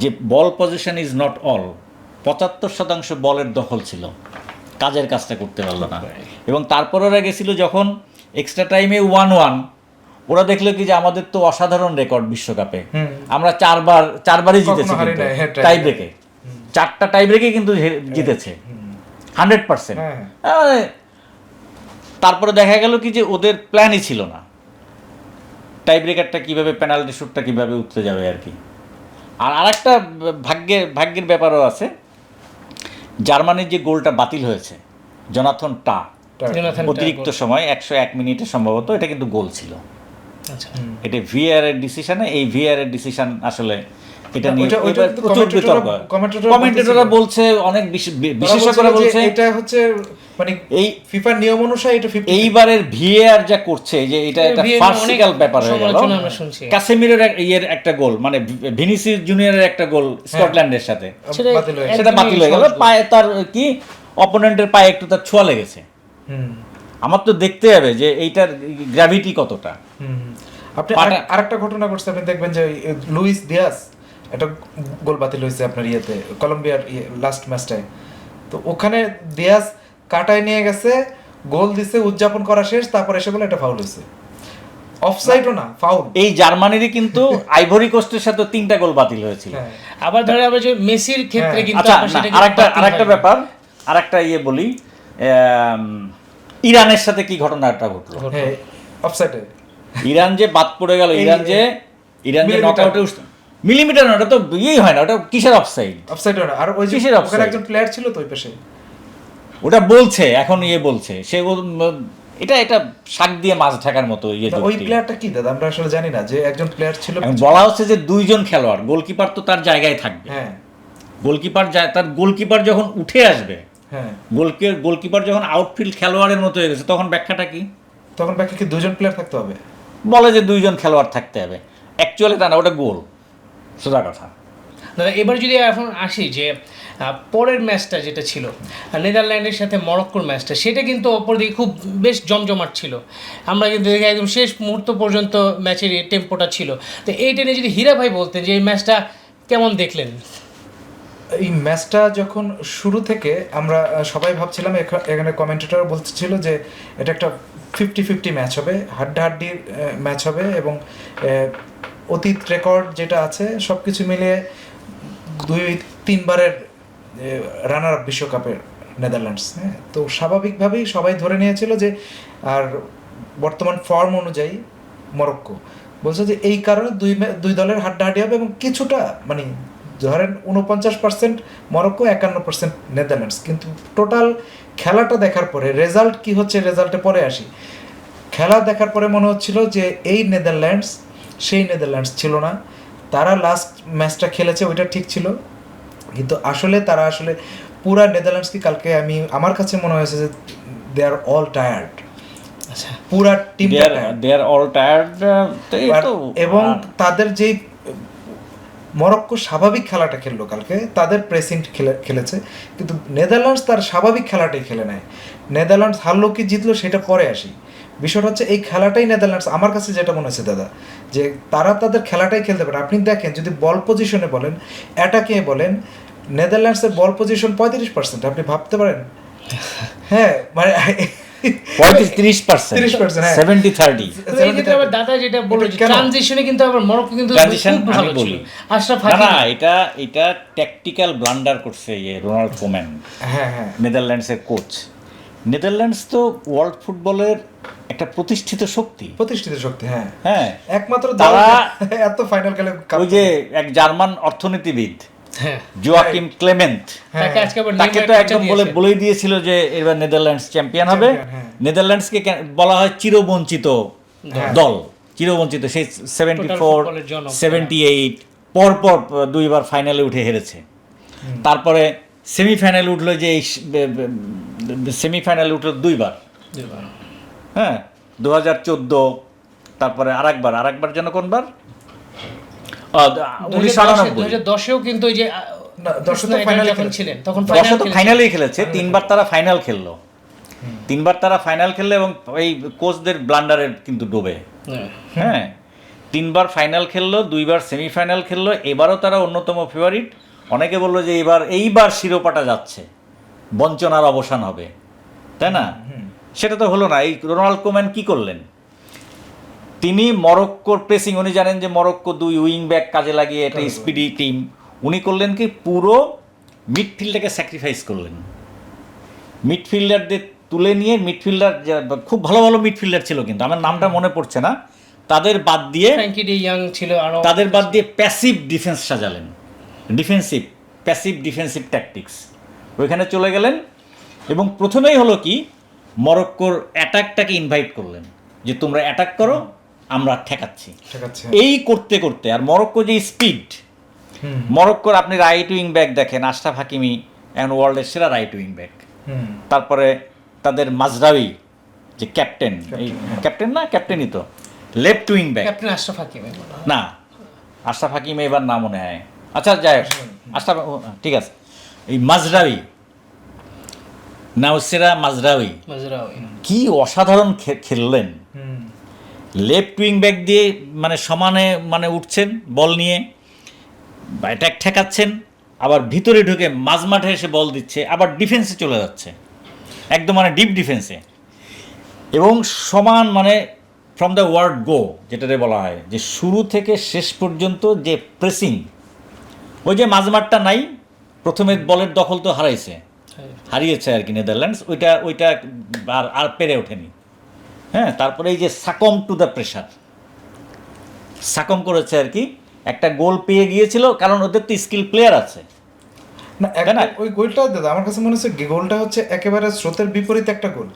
যে বল পজিশন ইজ নট অল। 75% বলের দখল ছিল, কাজের কাজটা করতে পারলো না। এবং তারপর ওরা গেছিল যখন এক্সট্রা টাইমে 1-1, ওরা দেখলো কি যে আমাদের তো অসাধারণ রেকর্ড বিশ্বকাপে, আমরা চারবারই জিতেছি টাই ব্রেকে, 4টা টাই ব্রেকে কিন্তু জিতেছে 100%। তারপরে দেখা গেল কি যে ওদের প্ল্যানই ছিল না টাই ব্রেকারটা কীভাবে, পেনাল্টি শুটটা কীভাবে উঠতে যাবে আর কি। আর আরেকটা ভাগ্যের ব্যাপারও আছে। জার্মানির যে গোলটা বাতিল হয়েছে, জোনাথন টা অতিরিক্ত সময় 101 মিনিটে সম্ভবত, এটা কিন্তু গোল ছিল। এটা ভিআর এর ডিসিশনে, এই ভিআর এর ডিসিশন আসলে এটা নিয়ে প্রচুর বিতর্ক। কমেন্টেটররা বলছে, অনেক বিশেষজ্ঞরা বলছে এটা হচ্ছে মানে এই ফিফার নিয়ম অনুসারে এটা এইবারের ভিএআর যা করছে যে এটা একটা ফার্সিক্যাল ব্যাপার হয়ে গেল। কাসেমিরের একটা গোল, মানে ভিনিসিয়াস জুনিয়রের একটা গোল স্কটল্যান্ডের সাথে, সেটা বাতিল হয়ে গেল। পায়ে তার কি অপোনেন্টের পায়ে একটু তার ছোঁয়া লেগেছে। আমার তো দেখতে হবে যে এইটার গ্র্যাভিটি কতটা। আপনি আরেকটা ঘটনা ঘটছে, আপনি দেখবেন যে লুইস দিয়াস একটা গোল বাতিল হয়েছে আপনার ইয়েতে, কলম্বিয়ার লাস্ট ম্যাচটায়। তো ওখানে দিয়াস কাটায় নিয়ে গেছে, গোল দিছে, উদযাপন করা শেষ, তারপর এসে বলে এটা ফাউল হয়েছে। অফসাইডও না, ফাউল। এই জার্মানিরই কিন্তু আইভরি কোস্টের সাথে 3টা গোল বাতিল হয়েছিল। আবার ধরে আবার যে মেসির ক্ষেত্রে কিন্তু আরেকটা ব্যাপার, আরেকটা ইয়ে বলি, ইরানের সাথে কি ঘটনাটা ঘটলো অফসাইডে, ইরান যে বাদ পড়ে গেল, ইরান যে নকআউটে উঠছে, মিলিমিটার না, ওটা তো ইয়েই হয় না, ওটা কিসের অফসাইড? অফসাইড না। আর ওই যে ওখানে একজন প্লেয়ার ছিল তো ওই পাশে, ওটা বলছে এখন বলছে সে এটা শাক দিয়ে মাছ ঢাকার মতো ইয়ে। ওই প্লেয়ারটা কি দাদা আমরা আসলে জানি না, যে একজন প্লেয়ার ছিল। বলা হচ্ছে যে 2জন খেলোয়াড়, গোলকিপার তো তার জায়গায় থাকবে। হ্যাঁ, গোলকিপার যখন উঠে আসবে, হ্যাঁ, গোলকিপার যখন আউটফিল্ড খেলোয়াড়ের মতো হয়ে গেছে, তখন ব্যাখ্যাটা কি? তখন ব্যাখ্যা কি 2জন প্লেয়ার থাকতে হবে? বলে যে 2জন খেলোয়াড় থাকতে হবে, অ্যাকচুয়ালি তা না, ওটা গোল, সোজা কথা। দাদা এবার যদি এখন আসি যে পরের ম্যাচটা যেটা ছিল নেদারল্যান্ডের সাথে মরক্কোর ম্যাচটা, সেটা কিন্তু অপরদিকে খুব বেশ জমজমাট ছিল। আমরা কিন্তু দেখি একদম শেষ মুহূর্ত পর্যন্ত ম্যাচের টেম্পোটা ছিল। তো এইটা নিয়ে যদি হীরা ভাই বলতেন যে এই ম্যাচটা কেমন দেখলেন? এই ম্যাচটা যখন শুরু থেকে আমরা সবাই ভাবছিলাম, এখানে কমেন্টেটর বলছিল যে এটা একটা 50-50 ম্যাচ হবে, হাড্ডাহাড্ডির ম্যাচ হবে, এবং অতীত রেকর্ড যেটা আছে সব কিছু মিলিয়ে 2-3 বারের রানার আপ বিশ্বকাপের নেদারল্যান্ডস। হ্যাঁ, তো স্বাভাবিকভাবেই সবাই ধরে নিয়েছিল যে, আর বর্তমান ফর্ম অনুযায়ী মরক্কো বলছে যে এই কারণে দুই দলের হাড্ডাহাড্ডি হবে, এবং কিছুটা মানে ধরেন 49% মরক্কো, 51% নেদারল্যান্ডস। কিন্তু টোটাল খেলাটা দেখার পরে রেজাল্ট কি হচ্ছে, রেজাল্টে পরে আসি। খেলা দেখার পরে মনে হচ্ছিল যে এই নেদারল্যান্ডস সেই নেদারল্যান্ডস ছিল না। তারা লাস্ট ম্যাচটা খেলেছে ওইটা ঠিক ছিল, কিন্তু তারা আসলে পুরা নেদারল্যান্ডসকে কালকে আমার কাছে মনে হয়েছে যে দে আর অল টায়ার্ড। আচ্ছা, পুরা team they are all tired. এবং তাদের যেই মরক্কো স্বাভাবিক খেলাটা খেললো কালকে, তাদের প্রেসিং খেলেছে, কিন্তু নেদারল্যান্ডস তার স্বাভাবিক খেলাটাই খেলে নেয়। নেদারল্যান্ডস হারলো কি জিতলো সেটা পরে আসি। বিষয়টা হচ্ছে এই খেলাটাই নেদারল্যান্ডস, আমার কাছে যেটা মনে হচ্ছে দাদা, যে তারা তাদের খেলাটাই খেলতে পারে। আপনি দেখেন যদি বল পজিশনে বলেন, অ্যাটাকে বলেন, নেদারল্যান্ডসের বল পজিশন 35%। আপনি ভাবতে পারেন? হ্যাঁ, মানে 35%, হ্যাঁ, 70-30। তো এই ক্ষেত্রে আবার দাদা যেটা বললো যে ট্রানজিশনে কিন্তু আবার মরক্কো কিন্তু খুব ভালো ছিল। আশরাফ হাকিমি না, এটা ট্যাকটিক্যাল ব্লান্ডার করছে রোনাল্ড কোম্যান, হ্যাঁ হ্যাঁ, নেদারল্যান্ডসের কোচ। নেদারল্যান্ডস তো ওয়ার্ল্ড ফুটবলের একটা প্রতিষ্ঠিত শক্তি। হ্যাঁ হ্যাঁ, একমাত্র তারা এত ফাইনাল খেলে। ওই যে এক জার্মান অর্থনীতিবিদ জোয়াকিম ক্লেমেন্ট, তাকে তো একদম বলেই দিয়েছিল যে এবার নেদারল্যান্ডস চ্যাম্পিয়ন হবে। নেদারল্যান্ডসকে বলা হয় চিরবঞ্চিত দল, চিরবঞ্চিত। সেই 74, 78 পরপর দুইবার ফাইনালে উঠে হেরেছে। তারপরে সেমিফাইনালে উঠলো, যে সেমিফাইনালে উঠলো দুইবার, হ্যাঁ, 2014, তারপরে আরেকবার যেন কোনবার 2010-এও কিন্তু ওই যে 10 ফাইনালেই খেলেছে। তিনবার তারা ফাইনাল খেললো, এবং এই কোচদের ব্লান্ডারের কিন্তু ডোবে। হ্যাঁ, 3বার ফাইনাল খেললো, 2বার সেমিফাইনাল খেললো, এবারও তারা অন্যতম ফেভারিট। অনেকে বললো যে এইবার শিরোপাটা যাচ্ছে, বঞ্চনার অবসান হবে, তাই না? সেটা তো হলো না। এই রোনাল্ড কোম্যান কি করলেন? তিনি মরক্কোর প্রেসিং, উনি জানেন যে মরক্কো 2 উইং ব্যাক কাজে লাগিয়ে একটা স্পিডি টিম, উনি করলেন কি পুরো মিডফিল্ডটাকে স্যাক্রিফাইস করলেন। মিডফিল্ডারদের তুলে নিয়ে, মিডফিল্ডার খুব ভালো ভালো মিডফিল্ডার ছিল, কিন্তু আমার নামটা মনে পড়ছে না, তাদের বাদ দিয়ে প্যাসিভ ডিফেন্স সাজালেন, প্যাসিভ ডিফেন্সিভ ট্যাকটিক্স ওইখানে চলে গেলেন। এবং প্রথমেই হলো কি, মরক্কোর অ্যাটাকটাকে ইনভাইট করলেন যে তোমরা অ্যাটাক করো, আমরা ঠেকাচ্ছি। এই করতে করতে, আর মরক্কো যে স্পিড, মরক্কোর আপনি রাইট উইং ব্যাক দেখেন, আশরাফ হাকিমি এখন ওয়ার্ল্ডের সেরা রাইট উইং ব্যাক। তারপরে তাদের মাজরাউই যে ক্যাপ্টেনই তো লেফট উইং ব্যাক, না আশরাফ হাকিমি এবার না মনে হয়, আচ্ছা যাই হোক, আশরাফ ঠিক আছে, এই মাজরাউই, নাউসেরা মাজরাউই কি অসাধারণ খেললেন। লেফট উইং ব্যাক দিয়ে মানে সমানে উঠছেন বল নিয়ে, অ্যাটাক ঠেকাচ্ছেন, আবার ভিতরে ঢুকে মাঝ মাঠে এসে বল দিচ্ছে, আবার ডিফেন্সে চলে যাচ্ছে, একদম ডিপ ডিফেন্সে। এবং সমান ফ্রম দ্য ওয়ার্ড গো, যেটাতে বলা হয় যে শুরু থেকে শেষ পর্যন্ত যে প্রেসিং, ওই যে মাঝমাঠটা নাই, প্রথমে বলের দখল তো হারিয়েছে আর কি নেদারল্যান্ডস, ওইটা আর পেরে ওঠেনি। হ্যাঁ, তারপরে এই যে সাকম টু দ্য প্রেশার, সাকম করেছে আর কি, একটা গোল পেয়ে গিয়েছিল, কারণ ওদের তো স্কিল প্লেয়ার আছে। না, ওই গোলটা দাদা আমার কাছে মনে হচ্ছে গোলটা হচ্ছে একেবারে স্রোতের বিপরীতে একটা গোল,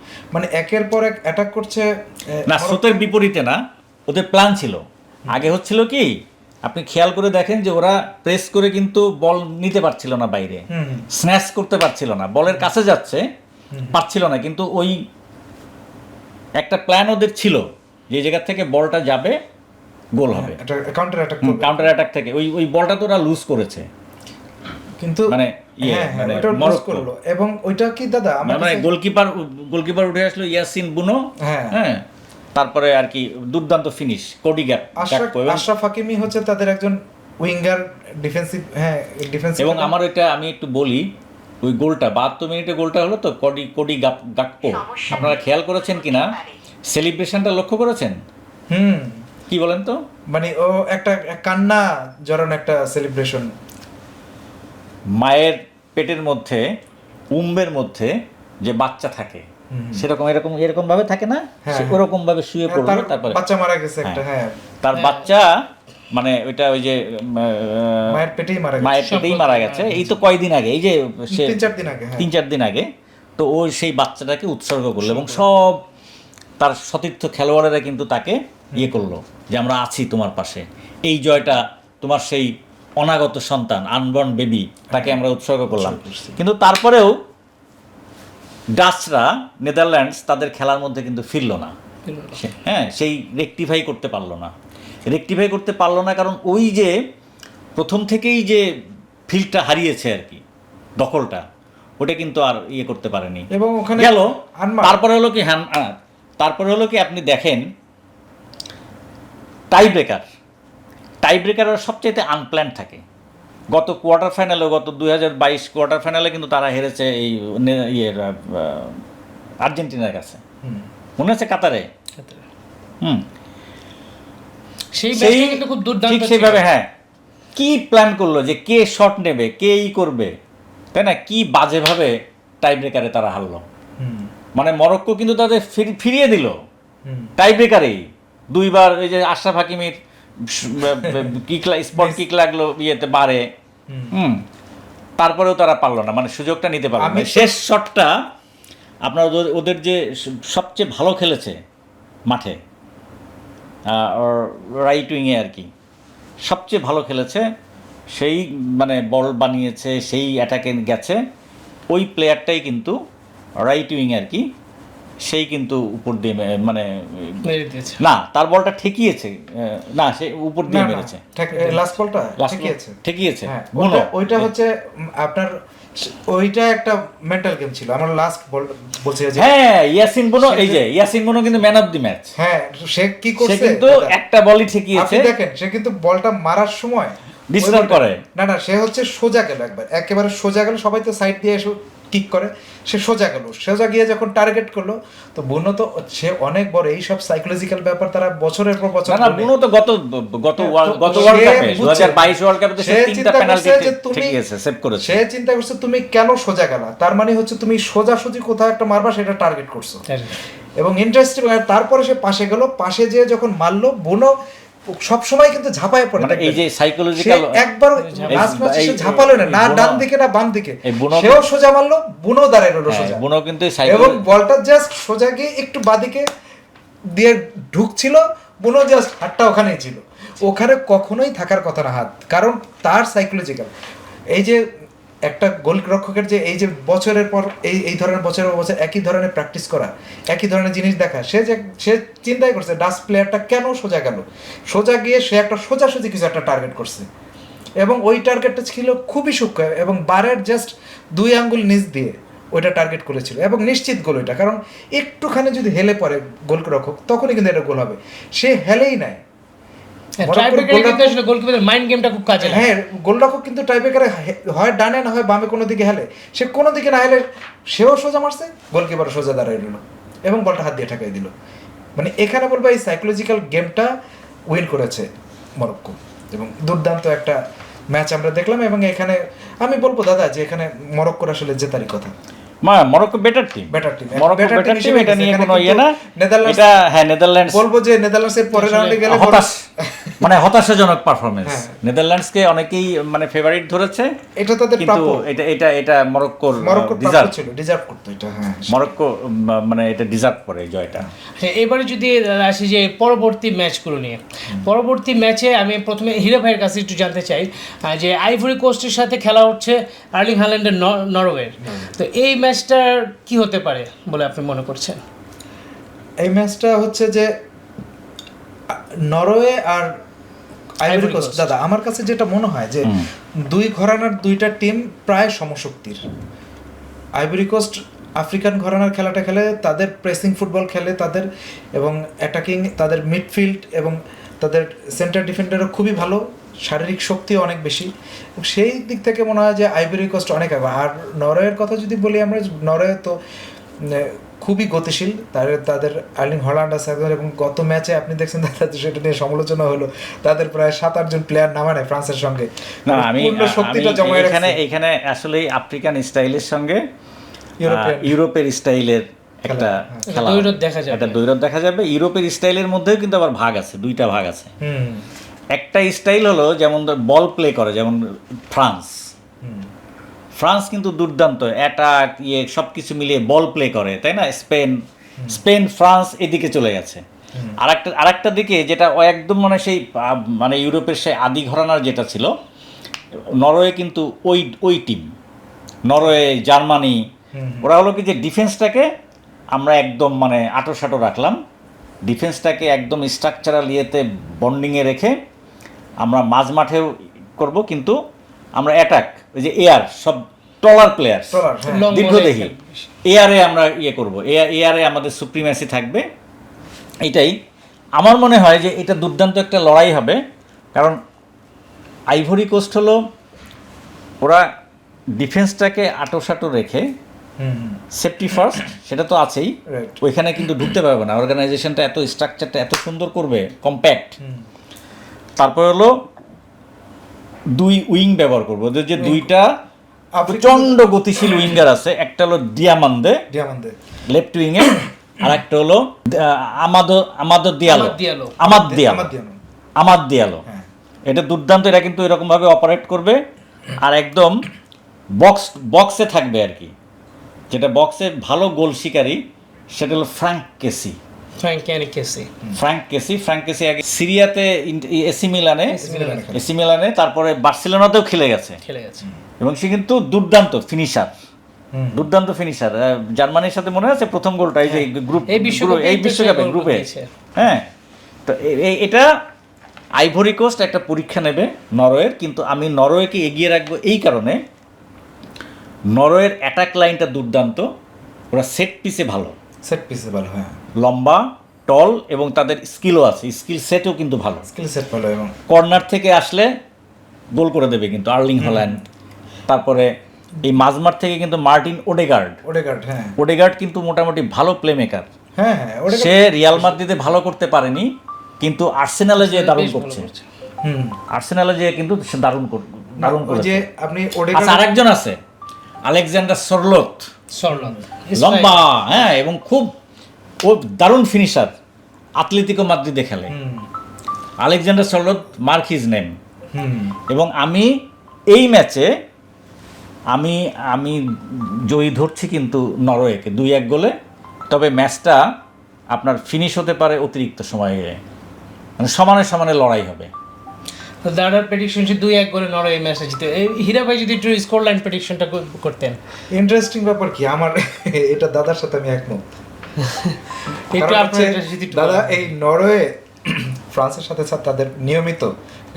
একের পর এক অ্যাটাক করছে। না, স্রোতের বিপরীতে না, ওদের প্ল্যান ছিল। আগে হচ্ছিল কি, আপনি খেয়াল করে দেখেন যে ওরা প্রেস করে কিন্তু বল নিতে পারছিল না, বাইরে স্ন্যাচ করতে পারছিল না, বলের কাছে যাচ্ছে পারছিল না, কিন্তু ওই একটা প্ল্যান ওদের ছিল যে জায়গা থেকে বলটা যাবে, গোল হবে, কাউন্টার অ্যাটাক থেকে ওই বলটা তো ওরা লুজ করেছে, কিন্তু মরক্কো। এবং ওইটা কি দাদা গোলকিপার উঠে আসলো ইয়াসিন বুনো, হ্যাঁ, তারপরে আর কি দুর্দান্ত finish Cody Gakpo. Ashraf Hakimi হচ্ছে তাদের একজন উইঙ্গার, ডিফেন্সিভ, এবং আমার আমি একটু বলি, ওই গোলটা 72 মিনিটে গোলটা হলো তো কোডি গাকপো, আপনারা খেয়াল করেছেন কিনা, সেলিব্রেশনটা লক্ষ্য করেছেন? কি বলেন তো, ও একটা কান্না জড়ানো একটা সেলিব্রেশন, মায়ের পেটের মধ্যে, উম্বের মধ্যে যে বাচ্চা থাকে, সেরকম এরকম ভাবে থাকে না, ওরকম ভাবে শুয়ে পড়লো, তারপরে বাচ্চা মারা গেছে একটা, তার বাচ্চা মানে ওইটা ওই যে মায়ের পেটেই মারা গেছে এই তো কয়দিন আগে, এই যে সে 3-4 দিন আগে, হ্যাঁ। 3-4 দিন আগে। তো ও সেই বাচ্চাটাকে উৎসর্গ করলো এবং সব তার সতীর্থ খেলোয়াড়েরা কিন্তু তাকে ইয়ে করলো যে আমরা আছি তোমার পাশে, এই জয়টা তোমার সেই অনাগত সন্তান আনবর্ন বেবি তাকে আমরা উৎসর্গ করলাম। কিন্তু তারপরেও ডাচরা নেদারল্যান্ডস তাদের খেলার মধ্যে কিন্তু ফিরলো না, হ্যাঁ, সেই রেকটিফাই করতে পারলো না কারণ ওই যে প্রথম থেকেই যে ফিল্ডটা হারিয়েছে আর কি, দখলটা, ওটা কিন্তু আর ইয়ে করতে পারেনি এবং ওখানে গেল। তারপরে হলো কি আপনি দেখেন টাই ব্রেকার সবচেয়ে আনপ্ল্যান থাকে। গত কোয়ার্টার ফাইনালে, গত 2022 কোয়ার্টার ফাইনালে কিন্তু তারা হেরেছে এই আর্জেন্টিনার কাছে, মনে আছে, কাতারে। সেই ম্যাচটা কিন্তু খুব দুর্দান্ত ছিল। সেইভাবে, হ্যাঁ, কি প্ল্যান করলো যে কে শট নেবে, কে ই করবে, তাই না, কি বাজেভাবে টাই ব্রেকারে তারা হারলো। মানে মরক্কো কিন্তু তাদের ফিরিয়ে দিল টাই ব্রেকারেই, 2 বার ওই যে আশরাফ হাকিমির স্পট কিক লাগলো ইয়েতে বারে, তারপরেও তারা পারলো না, মানে সুযোগটা নিতে পারলো না। শেষ শটটা আপনার ওদের যে সবচেয়ে ভালো খেলেছে মাঠে, রাইট উইংয়ে আর কি, সবচেয়ে ভালো খেলেছে, সেই মানে বল বানিয়েছে, সেই অ্যাটাকে গেছে, ওই প্লেয়ারটাই কিন্তু রাইট উইং আর কি, সেই কিন্তু উপর দিয়ে মানে না, তার বলটা ঠেকিয়েছে না, সে উপর দিয়ে মেরেছে, লাস্ট বলটা ঠেকিয়েছে। ওইটা হচ্ছে আপনার, ওইটা একটা মেন্টাল গেম ছিল। আমার লাস্ট বলছে যে হ্যাঁ, ইয়াসিন বোনো, এই যে ইয়াসিন বোনো কিন্তু ম্যান অফ দি ম্যাচ। হ্যাঁ, সে কি করছে, সে কিন্তু একটা বলই ঠেকিয়েছে। আপনি দেখেন, সে কিন্তু বলটা মারার সময় ডিস্টার্ব করে না, সে হচ্ছে সোজা গেল, একেবারে সোজা গেল, সবাই তো সাইড দিয়ে এসে কিক করে, সে সোজা গিয়ে যখন টার্গেট করলো, তো বুনো তো সে অনেক বড় এই সব সাইকোলজিক্যাল ব্যাপার তারা বছরের পর বছর, না বুনো তো গত ওয়ার্ল্ড কাপে 2022 ওয়ার্ল্ড কাপে তো সে 3টা পেনাল্টি ঠেকিয়েছে, সেভ করেছে। সে চিন্তা করছে তুমি কেন সোজা গেলা, তার মানে হচ্ছে তুমি সোজাসুজি কোথাও একটা মারবা, সেটা টার্গেট করছো। এবং ইন্টারেস্টিং, তারপরে সে পাশে গেল, পাশে যেয়ে যখন মারলো, বুনো সব সময় কিন্তু ঝাঁপায় পড়ে, মানে এই যে সাইকোলজিক্যাল, একবার লাস্ট ম্যাচে সে ঝাঁপালো না ডান দিকে না বাম দিকে, সেও সোজা মারলো, বুনো দাঁড়ায় রইলো সোজা, বুনো কিন্তু এবং বলটা জাস্ট সোজা গিয়ে একটু বাদিকে দিয়ে ঢুকছিল, বুনো জাস্ট হাতটা ওখানেই ছিল, ওখানে কখনোই থাকার কথা না হাত, কারণ তার সাইকোলজিক্যাল, এই যে একটা গোলরক্ষকের যে এই যে বছরের পর এই ধরনের বছরের পর বছর একই ধরনের প্র্যাকটিস করা, একই ধরনের জিনিস দেখা, সে চিন্তাই করছে ডাচ প্লেয়ারটা কেন সোজা গেল, সোজা গিয়ে সে একটা সোজাসুজি কিছু একটা টার্গেট করছে, এবং ওই টার্গেটটা ছিল খুবই সূক্ষ্ম, এবং বারের জাস্ট 2 আঙ্গুল নিচ দিয়ে ওইটা টার্গেট করেছিল, এবং নিশ্চিত গোল ওইটা, কারণ একটুখানি যদি হেলে পড়ে গোলরক্ষক তখনই কিন্তু এটা গোল হবে, সে হেলেই নাই। হ্যাঁ, গোলরক্ষক কিন্তু টাইব্রেকারে হয় ডানে না হয় বামে কোনো দিকে হেলে, সে কোনো দিকে না হেলে সেও সোজা মারছে, গোলকিপার সোজা দাঁড়ায় রইল এবং বলটা হাত দিয়ে ঠেকাই দিল। মানে এখানে বলবো এই সাইকোলজিক্যাল গেমটা উইন করেছে মরক্কো, এবং দুর্দান্ত একটা ম্যাচ আমরা দেখলাম। এবং এখানে আমি বলবো দাদা যে এখানে মরক্কোর আসলে জেতারই কথা, মরক্কো বেটার টিম, এটা নিয়ে কোনো ইয়ে না। নেদারল্যান্ডস, এটা হ্যাঁ, নেদারল্যান্ডস বলবো যে নেদারল্যান্ডসের পরের রাউন্ডে গেলে মানে হতাশাজনক পারফরম্যান্স। নেদারল্যান্ডসকে অনেকেই মানে ফেভারিট ধরেছে, এটা তাদের কিন্তু এটা মরক্কোর ডিজার্ভ করতে, এটা হ্যাঁ মরক্কো মানে এটা ডিজার্ভ করে জয়টা। এবারে যদি আসি যে পরবর্তী ম্যাচগুলো নিয়ে, পরবর্তী ম্যাচে আমি প্রথমে হিরো ভাইয়ের কাছে একটু জানতে চাই যে আইভরি কোস্টের সাথে খেলা হচ্ছে আর্লিং হাল্যান্ডের নরওয়ের, তো এই ম্যাচটা কি হতে পারে বলে আপনি মনে করছেন? এই ম্যাচটা হচ্ছে যে নরওয়ে আর আইভরি কোস্ট, দাদা আমার কাছে যেটা মনে হয় যে দুই ঘরানার দুইটা টিম প্রায় সমশক্তির। আইভরি কোস্ট আফ্রিকান ঘরানার খেলাটা খেলে, তাদের প্রেসিং ফুটবল খেলে তাদের, এবং অ্যাটাকিং তাদের মিডফিল্ড এবং তাদের সেন্টার ডিফেন্ডারও খুবই ভালো, শারীরিক শক্তিও অনেক বেশি, সেই দিক থেকে মনে হয় যে আইভরি কোস্ট অনেক আগে। আর নরওয়ের কথা যদি বলি আমরা, নরওয়ে তো খুবই গতিশীল, তাদের আর্লিং হল্যান্ড আছে, এবং গত ম্যাচে আপনি দেখছেন তাদের সেটা নিয়ে সমালোচনা হলো, তাদের প্রায় 7-8 জন প্লেয়ার নামানে ফ্রান্সের সঙ্গে। না, আমি এখানে আসলে আফ্রিকান স্টাইলের সঙ্গে ইউরোপের স্টাইলের একটা খেলা, একটা দ্বৈরথ দেখা যাবে। ইউরোপের স্টাইলের মধ্যেও কিন্তু আবার ভাগ আছে, 2টা ভাগ আছে। একটা স্টাইল হলো যেমন বল প্লে করে, যেমন ফ্রান্স ফ্রান্স কিন্তু দুর্দান্ত অ্যাটাক সব কিছু মিলিয়ে বল প্লে করে, তাই না? স্পেন ফ্রান্স এদিকে চলে গেছে। আরেকটা দিকে যেটা একদম মানে সেই মানে ইউরোপের সেই আদি ঘরানার যেটা ছিল, নরওয়ে কিন্তু ওই টিম, নরওয়ে জার্মানি, ওরা হলো কি যে ডিফেন্সটাকে আমরা একদম মানে আঁটো রাখলাম, ডিফেন্সটাকে একদম স্ট্রাকচারাল ইয়েতে বন্ডিংয়ে রেখে আমরা মাঝ মাঠেও করব, কিন্তু আমরা অ্যাটাক ওই যে এয়ার সব টলার প্লেয়ার দীর্ঘদেহী এয়ারে আমরা করব, এয়ারে আমাদের সুপ্রিমেসি থাকবে। এটাই আমার মনে হয় যে এটা দুর্দান্ত একটা লড়াই হবে, কারণ আইভরি কোস্ট হলো ওরা ডিফেন্সটাকে আঁটো রেখে সেফটি ফার্স্ট, সেটা তো আছেই, ওইখানে কিন্তু ঢুকতে পারবে না, অর্গানাইজেশনটা এত স্ট্রাকচারটা এত সুন্দর করবে, কম্প্যাক্ট। তারপর হলো দুই উইং ব্যবহার করবো, যে দুইটা প্রচন্ড গতিশীল উইঙ্গার আছে, একটা হলো ডিয়ামান্দে লেফট উইংয়ে, আর একটা হলো আমাদ দিয়ালো। এটা দুর্দান্ত, এরা কিন্তু এরকম ভাবে অপারেট করবে, আর একদম বক্সে থাকবে আর কি। যেটা বক্সে ভালো গোল শিকারী সেটা হলো ফ্রাঙ্ক কেসি আগে সিরিয়াতে এসি মিলানে তারপরে বার্সেলোনাতেও খেলে গেছে, এবং সে কিন্তু দুর্দান্ত ফিনিশার। জার্মানির সাথে মনে আছে প্রথম গোলটা এই যে এই বিশ্বকাপে গ্রুপে, হ্যাঁ। তো এটা আইভরি কোস্ট একটা পরীক্ষা নেবে নরওয়ের, কিন্তু আমি নরওয়েকে এগিয়ে রাখবো এই কারণে, নরওয়ের অ্যাটাক লাইনটা দুর্দান্ত, ওরা সেট পিসে ভালো, হ্যাঁ, লম্বা টল, এবং তাদের স্কিলও আছে, স্কিল সেটও কিন্তু ভালো, এবং কর্নার থেকে আসলে গোল করে দেবে কিন্তু আর্লিং হল্যান্ড। তারপরে এই মাঝমাঠ থেকে কিন্তু মার্টিন ওডেগার্ড কিন্তু মোটামুটি ভালো প্লে মেকার, সে রিয়াল মাদ্রিদে ভালো করতে পারেনি, কিন্তু আর্সেনালে যে দারুণ করছে, আর্সেনালে যে কিন্তু সে দারুণ করেছে। আচ্ছা, আরেকজন আছে আলেকজান্ডার সরলট, লম্বা, হ্যাঁ, এবং খুব ও দারুণ ফিনিশার, আতলেতিকো মাদ্রিদে খেলে। Alexander Sorloth, mark his name. এবং আমি এই ম্যাচে আমি জয়ী ধরছি কিন্তু নরওয়েকে 2-1 গোলে, তবে ম্যাচটা আপনার ফিনিশ হতে পারে অতিরিক্ত সময়ে, মানে সমানে লড়াই হবে। দাদার প্রেডিকশন 2-1 গোলে নরওয়ে ম্যাচে জিতে। হীরা ভাই যদি একটু স্কোর লাইন প্রেডিকশনটা করতেন। ইন্টারেস্টিং ব্যাপার কি, আমার এটা দাদার সাথে আমি একমত। দাদা এই নরওয়ে ফ্রান্সের সাথে তাদের নিয়মিত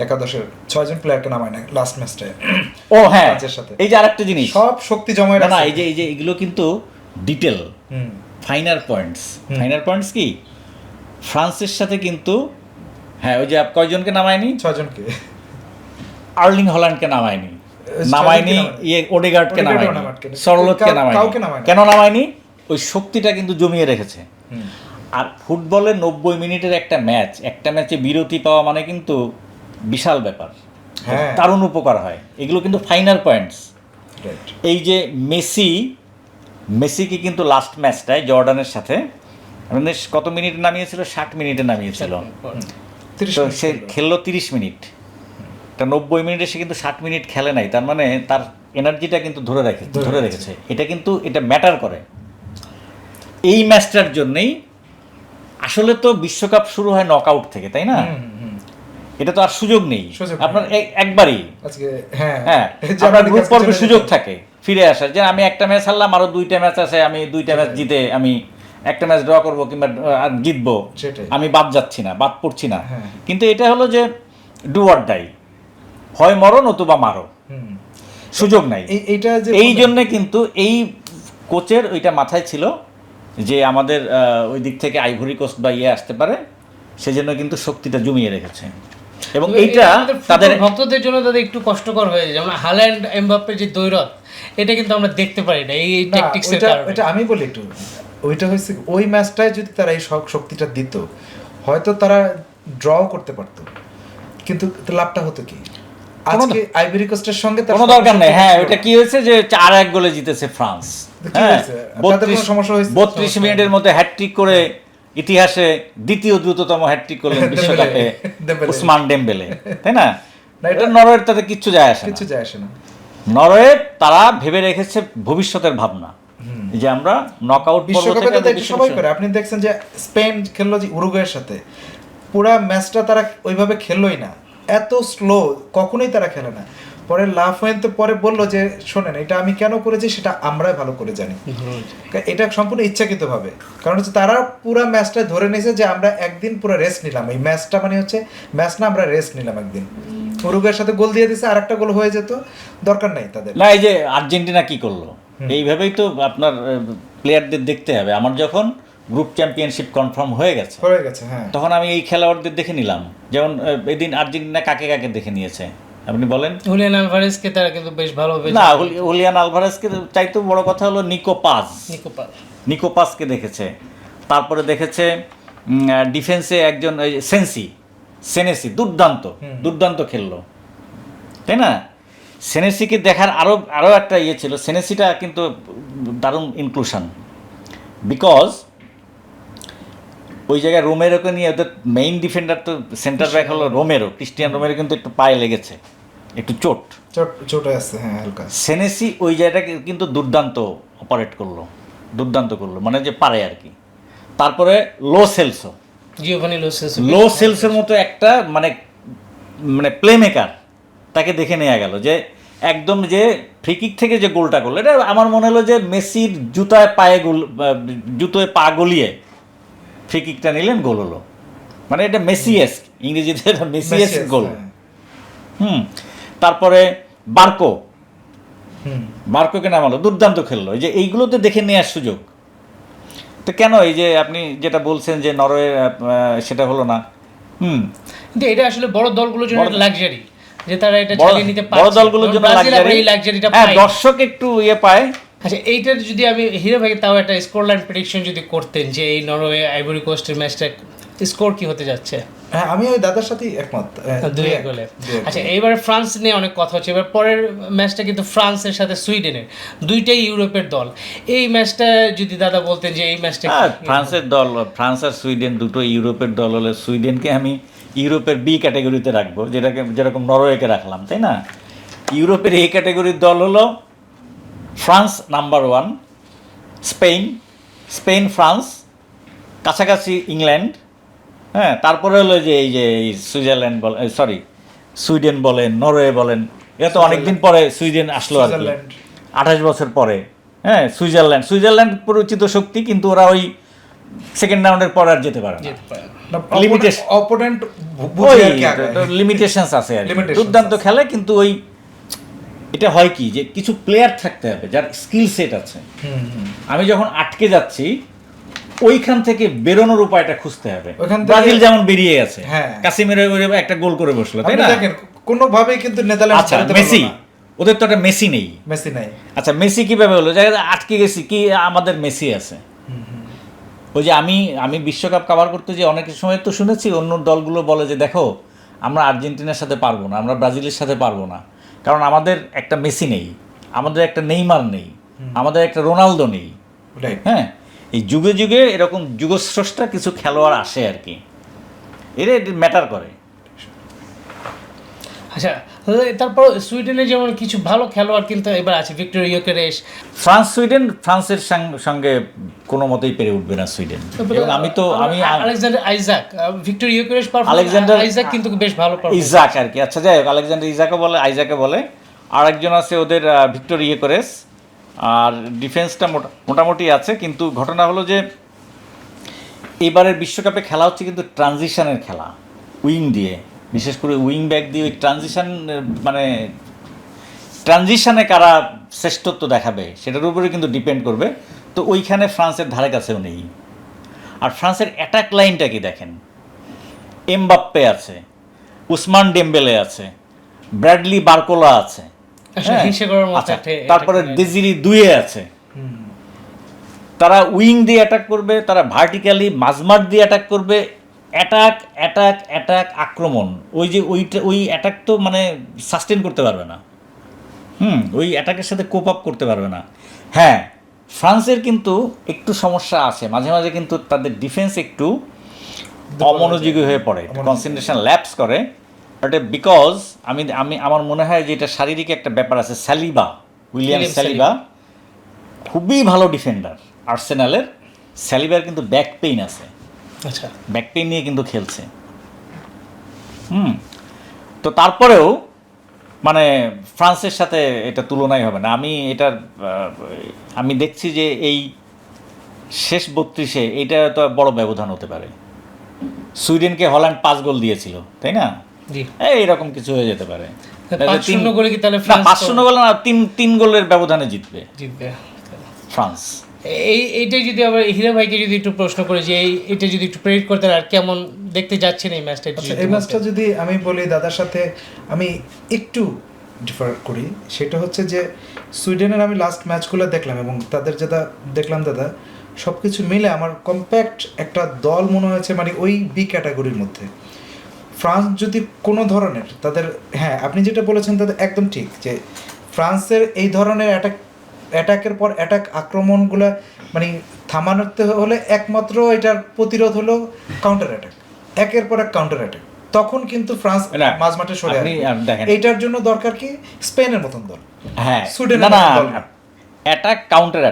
একাদশের 6 জন প্লেয়ারকে নামায় না লাস্ট ম্যাচটায়। ও হ্যাঁ, এই যে আরেকটা জিনিস, সব শক্তি জমায় না, এই যে এগুলো কিন্তু ডিটেল ফাইনাল পয়েন্টস কি ফ্রান্সের সাথে কিন্তু, হ্যাঁ, ওই যে কয়জনকে নামায়নি, 6 জনকে, আর্লিং হল্যান্ডকে নামায়নি, ওডেগার্ডকে নামায়নি, সরলতকে নামায়নি। কেন নামায়নি? ওই শক্তিটা কিন্তু জমিয়ে রেখেছে। আর ফুটবলে 90 মিনিটের একটা ম্যাচে বিরতি পাওয়া মানে কিন্তু বিশাল ব্যাপার, দারুণ উপকার হয়। এগুলো কিন্তু ফাইনাল পয়েন্টস। এই যে মেসিকে কিন্তু লাস্ট ম্যাচটায় জর্ডানের সাথে কত মিনিটে নামিয়েছিল? 60 মিনিটে নামিয়েছিল। তো সে খেললো 30 মিনিট, তা 90 মিনিটে সে কিন্তু 60 মিনিট খেলে নাই, তার মানে তার এনার্জিটা কিন্তু ধরে রেখেছে। এটা ম্যাটার করে। এই ম্যাচটার জন্যই আসলে তো বিশ্বকাপ শুরু হয় নকআউট থেকে, তাই না? এটা তো আর সুযোগ নেই আপনার একবারই, হ্যাঁ, আপনার গ্রুপ পর্বে সুযোগ থাকে ফিরে আসার, যে আমি একটা ম্যাচ হারলাম, আরো 2টা ম্যাচ আছে, আমি 2টা ম্যাচ জিতে আমি একটা ম্যাচ ড্র করবো কিংবা জিতবো, আমি বাদ পড়ছি না। কিন্তু এটা হলো যে ডু অর ডাই, হয় মরো নতুবা মারো, সুযোগ নাই। এই জন্য কিন্তু এই কোচের ওইটা মাথায় ছিল যে আমাদের ওই দিক থেকে আইভরি কোস্ট বা আসতে পারে, সেজন্য কিন্তু শক্তিটা জমিয়ে রেখেছে। এবং এইটা তাদের ভক্তদের জন্য তাদের একটু কষ্টকর হয়ে যায়, যেমন হাল্যান্ড এমবাপ্পের যে দ্বৈরথ, এটা কিন্তু আমরা দেখতে পারি না এই ট্যাকটিক্সের কারণে। এটা আমি বলি একটু, ওইটা হচ্ছে ওই ম্যাচটায় যদি তারা এই শক্তিটা দিত, হয়তো তারা ড্র করতে পারতো, কিন্তু লাভটা হতো কি? আজকে আইভরি কোস্টের সঙ্গে কোনো দরকার নেই। হ্যাঁ, ওইটা কি হয়েছে যে 4-1 গোলে জিতেছে ফ্রান্স। 32 মিনিটের মধ্যে হ্যাটট্রিক করে ইতিহাসে দ্বিতীয় দ্রুততম হ্যাটট্রিক করলেন বিশ্বকাপে ডেম্বেলে। উসমান ডেম্বেলে, তাই না? না, এটা নরওয়ের তাতে কিচ্ছু যায় আসে না। কিছু যায় আসে না। নরওয়ে তারা ভেবে রেখেছে ভবিষ্যতের ভাবনা, যে আমরা নকআউট পর্ব বিশ্বকাপে থেকে তো এটা সবাই করে। আপনি দেখছেন যে স্পেন খেললো যে উরুগুয়ের সাথে, পুরা ম্যাচটা তারা ওইভাবে খেললোই না, এত স্লো কখনোই তারা খেলে না। পরে লাফোয়েন্তে পরে বললো যে শোনেন, এটা আমি কেন করেছি সেটা আমরাই ভালো করে জানি, এটা সম্পূর্ণ ইচ্ছাকৃতভাবে। কারণ হচ্ছে তারা পুরো ম্যাচটা ধরে নিয়েছে যে আমরা একদিন পুরো রেস্ট নিলাম, এই ম্যাচটা মানে হচ্ছে ম্যাচ না, আমরা রেস্ট নিলাম একদিন। উরুগুয়ের সাথে গোল দিয়ে দিছে, আর একটা গোল হয়ে যেত, দরকার নাই তাদের। না, এই যে আর্জেন্টিনা কি করলো, এইভাবেই তো আপনার প্লেয়ারদের দেখতে হবে। আমার যখন গ্রুপ চ্যাম্পিয়নশিপ কনফার্ম হয়ে গেছে, হ্যাঁ, তখন আমি এই খেলোয়াড়দের দেখে নিলাম। যেমন এদিন আর্জেন্টিনা কাকে কাকে দেখে নিয়েছে আপনি বলেন? হুলিয়ান আলভারেজকে তারা কিন্তু বেশ ভালোভাবে না, হুলিয়ান আলভারেজকে চাইতে বড় কথা হলো নিকো পাসকে দেখেছে। তারপরে দেখেছে ডিফেন্সে একজন সেনেসি দুর্দান্ত খেললো, তাই না? সেনেসিকে দেখার আরও একটা ইয়ে ছিল। সেনেসিটা কিন্তু দারুণ ইনক্লুশন, বিকজ ওই জায়গায় রোমেরোকে নিয়ে, ওদের মেইন ডিফেন্ডার তো সেন্টার ব্যাক হলো ক্রিস্টিয়ান রোমেরো, কিন্তু একটু পায়ে লেগেছে, একটু চোট আছে, হ্যাঁ, হালকা। সেনেসি ওই জায়গাটাকে কিন্তু দুর্দান্ত করলো, মানে যে পারে আর কি। তারপরে লো সেলসের মতো একটা মানে প্লে মেকার, তাকে দেখে নেওয়া গেল, যে একদম যে ফ্রিকিক থেকে যে গোলটা করলো, এটা আমার মনে হলো যে মেসির জুতোয় পা গলিয়ে ফ্রিকিকটা নিলেন, গোল হলো। মানে এটা মেসিয়েস্ক, ইংরেজিতে এটা মেসিয়েস্ক গোল। তারপরে বার্কোকে নামালো, দুর্দান্ত খেললো। এই যে এইগুলোতে দেখে নেওয়ার সুযোগ। তো কেন এই যে আপনি যেটা বলছেন যে নরওয়ে সেটা হলো না? কিন্তু এটা আসলে বড় দলগুলোর জন্য লাক্সারি, যে তারা এটা চালিয়ে নিতে পারছে। বড় দলগুলোর জন্য লাক্সারিটা পায়, দর্শক একটু ইয়ে পায়। আচ্ছা, এইটার যদি আমি হিরো ভাইকে তাও একটা স্কোর লাইন প্রেডিকশন যদি করতেন, যে এই নরওয়ে আইভরি কোস্টের ম্যাচটা স্কোর কি হতে যাচ্ছে? হ্যাঁ, আমি ওই দাদার সাথেই একমত, 2-1 গোলে। আচ্ছা, এইবার ফ্রান্স নিয়ে অনেক কথা হচ্ছে। এবার পরের ম্যাচটা কিন্তু ফ্রান্সের সাথে সুইডেনের, দুইটাই ইউরোপের দল। এই ম্যাচটা যদি দাদা বলতেন যে এই ম্যাচটা ফ্রান্স আর সুইডেন দুটো ইউরোপের দল হলে সুইডেনকে আমি ইউরোপের বি ক্যাটাগরিতে রাখবো, যেরকম নরওয়েকে রাখলাম, তাই না? ইউরোপের এ ক্যাটাগরির দল হলো ফ্রান্স নাম্বার 1, স্পেন ফ্রান্স, কাছাকাছি ইংল্যান্ড, হ্যাঁ, তারপরে হলো যে এই সুইডেন বলেন, নরওয়ে বলেন। এটা তো অনেকদিন পরে সুইডেন আসলো আর কি, 28 বছর পরে। হ্যাঁ, সুইজারল্যান্ড পরিচিত শক্তি, কিন্তু ওরা ওই সেকেন্ড রাউন্ডের পর আর যেতে পারে না, লিমিটেশনস আছে আর কি। দুর্দান্ত খেলে, কিন্তু ওই এটা হয় কি, যে কিছু প্লেয়ার থাকতে হবে যার স্কিল সেট আছে। আমি যখন আটকে যাচ্ছি, ওইখান থেকে বেরোনোর উপায়টা খুঁজতে হবে। ব্রাজিল যেমন বেরিয়ে গেছে, কাসিমেরো একটা গোল করে বসলো, তাই না? কোনোভাবেই কিন্তু নেদারল্যান্ডস, মেসি, ওদের তো একটা মেসি নেই। আচ্ছা, মেসি কিভাবে হলো? জায়গা আটকে গেছি কি, আমাদের মেসি আছে। ওই যে আমি বিশ্বকাপ কভার করতে যে অনেক সময় তো শুনেছি অন্য দলগুলো বলে যে দেখো, আমরা আর্জেন্টিনার সাথে পারবো না, আমরা ব্রাজিলের সাথে পারবো না, কারণ আমাদের একটা মেসি নেই, আমাদের একটা নেইমার নেই, আমাদের একটা রোনালদো নেই। হ্যাঁ, এই যুগে যুগে এরকম যুগস্রষ্টা কিছু খেলোয়াড় আসে আর কি, এটা ম্যাটার করে। আচ্ছা, তারপর সুইডেনের যেমন কিছু ভালো খেলোয়াড় কিন্তু এবার আছে, ভিক্টর ইয়োকেরেশ। ফ্রান্সের সঙ্গে কোনো মতেই পেরে উঠবে না সুইডেন। এবং আমি আলেকজান্ডার আইজাক, ভিক্টর ইয়োকেরেশ, আইজাক কিন্তু বেশ ভালো ইজাক আর কি। আচ্ছা, যাই হোক, আলেকজান্ডার আইজাকে বলে। আর একজন আছে ওদের ভিক্টর ইয়োকেরেশ। আর ডিফেন্সটা মোটামুটি আছে, কিন্তু ঘটনা হলো যে এবারের বিশ্বকাপে খেলা হচ্ছে কিন্তু ট্রানজিশনের খেলা, উইং দিয়ে, বিশেষ করে উইং ব্যাক দিয়ে। ওই ট্রানজিশনে কারা শ্রেষ্ঠত্ব দেখাবে সেটার উপরে কিন্তু ডিপেন্ড করবে। তো ওইখানে ফ্রান্সের ধারে কাছেও নেই। আর ফ্রান্সের অ্যাটাক লাইনটা কি দেখেন, এমবাপ্পে আছে, উসমান ডেম্বেলে আছে, ব্র্যাডলি বার্কোলা আছে, তারপরে দেজিরি দুয়ে আছে। তারা উইং দিয়ে অ্যাটাক করবে, তারা ভার্টিক্যালি মাঝমাঠ দিয়ে অ্যাটাক করবে। অ্যাটাক আক্রমণ, ওই অ্যাটাক তো মানে সাস্টেন করতে পারবে না। ওই অ্যাটাকের সাথে কোপ আপ করতে পারবে না। হ্যাঁ, ফ্রান্সের কিন্তু একটু সমস্যা আছে, মাঝে মাঝে কিন্তু তাদের ডিফেন্স একটু অমনোযোগী হয়ে পড়ে, কনসেন্ট্রেশন ল্যাপস করে। এটা বিকজ আমি আমি আমার মনে হয় যে এটা শারীরিক একটা ব্যাপার আছে। উইলিয়াম সালিবা খুবই ভালো ডিফেন্ডার আর্সেনালের। সালিবার কিন্তু ব্যাক পেইন আছে, আচ্ছা, ব্যাক পেইন নিয়ে কিন্তু খেলছে। তো তারপরেও মানে ফ্রান্সের সাথে এটা তুলনাই হবে না। আমি দেখছি যে এই শেষ 32-এ এইটা তো বড় ব্যবধান হতে পারে। সুইডেনকে হল্যান্ড 5 গোল দিয়েছিল, তাই না? জি, এইরকম কিছু হয়ে যেতে পারে। 5-0 গোলে কি তাহলে না, ফ্রান্স 5-0 গোল না, 3 গোলের ব্যবধানে জিতবে জিতবে? ফ্রান্স। এইটাই যদি আবার হীরা ভাইকে যদি একটু প্রশ্ন করে যে এটা যদি একটু প্রেডিক্ট করতেন আর কেমন দেখতে যাচ্ছেন এই ম্যাচটা। এই ম্যাচটা যদি আমি বলি দাদার সাথে আমি একটু ডিফার করি, সেটা হচ্ছে যে সুইডেনের আমি লাস্ট ম্যাচগুলো দেখলাম এবং তাদের যেটা দেখলাম দাদা, সব কিছু মিলে আমার কম্প্যাক্ট একটা দল মনে হয়েছে, মানে ওই বি ক্যাটাগরির মধ্যে। ফ্রান্স যদি কোনো ধরনের তাদের, হ্যাঁ আপনি যেটা বলেছেন তাদের একদম ঠিক, যে ফ্রান্সের এই ধরনের অ্যাটাকের পর অ্যাটাক আক্রমণগুলো মানে থামানোতে হলে একমাত্র এটার প্রতিরোধ হলো কাউন্টার অ্যাটাক, একের পর এক কাউন্টার অ্যাটাক। তখন কিন্তু ফ্রান্স মাঝমাঠে সরে আসবে। এইটার জন্য দরকার কি স্পেনের মতন দল, হ্যাঁ, সুইডেনের না মতন দল। অ্যাটাক কাউন্টার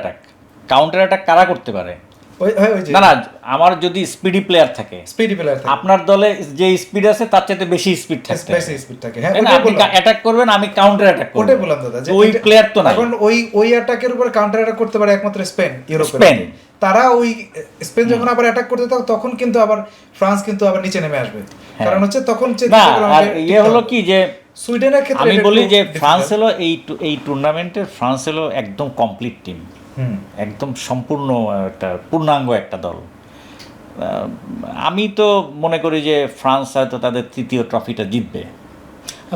অ্যাটাক কারা করতে পারে? না, আমার যদি স্পিডি প্লেয়ার থাকে, আপনার দলে যে স্পিড আছে তার চাইতে বেশি স্পিড থাকে, হ্যাঁ আপনি অ্যাটাক করবেন, আমি কাউন্টার অ্যাটাক করব। ওটাই বললাম দাদা, যে ওই প্লেয়ার তো না। এখন ওই অ্যাটাকের উপর কাউন্টার অ্যাটাক করতে পারে একমাত্র ইউরোপের তারা। ওই স্পেন যখন আবার অ্যাটাক করতে থাকে তখন কিন্তু আবার ফ্রান্স কিন্তু আবার নিচে নেমে আসবে, কারণ হচ্ছে তখন হলো কি যে সুইডেনের ক্ষেত্রে আমি বলি যে ফ্রান্স হলো এই টুর্নামেন্টের ফ্রান্স হলো একদম কমপ্লিট টিম, একদম সম্পূর্ণ একটা পূর্ণাঙ্গ একটা দল। আমি তো মনে করি যে ফ্রান্স হয়তো তাদের তৃতীয় ট্রফিটা জিতবে।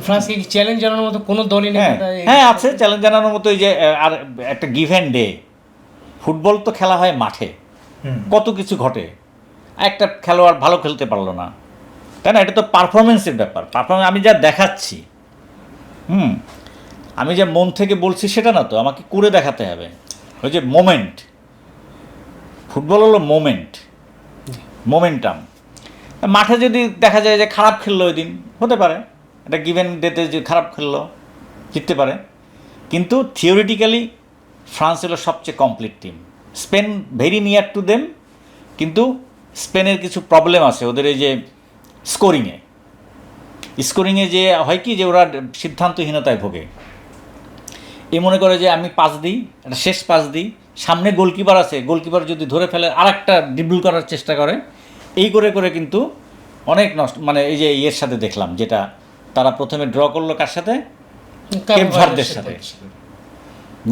ফ্রান্সকে চ্যালেঞ্জ জানানোর মতো কোনো দলই নেই। হ্যাঁ আছে চ্যালেঞ্জ জানানোর মতো, এই যে আর একটা গিভ অ্যান্ড ডে। ফুটবল তো খেলা হয় মাঠে, কত কিছু ঘটে। একটা খেলোয়াড় ভালো খেলতে পারলো না, তাই না? এটা তো পারফরমেন্সের ব্যাপার। আমি যা দেখাচ্ছি, আমি যে মন থেকে বলছি সেটা না তো, আমাকে করে দেখাতে হবে। ওই যে মোমেন্ট, ফুটবল হলো মোমেন্টাম। মাঠে যদি দেখা যায় যে খারাপ খেললো ওই দিন, হতে পারে এটা গিভেন ডেতে যে খারাপ খেললো, জিততে পারে। কিন্তু থিওরিটিক্যালি ফ্রান্স হলো সবচেয়ে complete team. Spain very near to them, কিন্তু স্পেনের কিছু প্রবলেম আছে ওদের। এই যে স্কোরিংয়ে যে হয় কি যে ওরা সিদ্ধান্তহীনতায় ভোগে। এ মনে করে যে আমি পাস দিই, একটা শেষ পাস দিই, সামনে গোলকিপার আছে, গোলকিপার যদি ধরে ফেলে আর একটা ড্রিবল করার চেষ্টা করে। এই করে করে কিন্তু অনেক নষ্ট। মানে এই যে ইয়ের সাথে দেখলাম, যেটা তারা প্রথমে ড্র করলো কার সাথে? কেপ ভার্দের সাথে,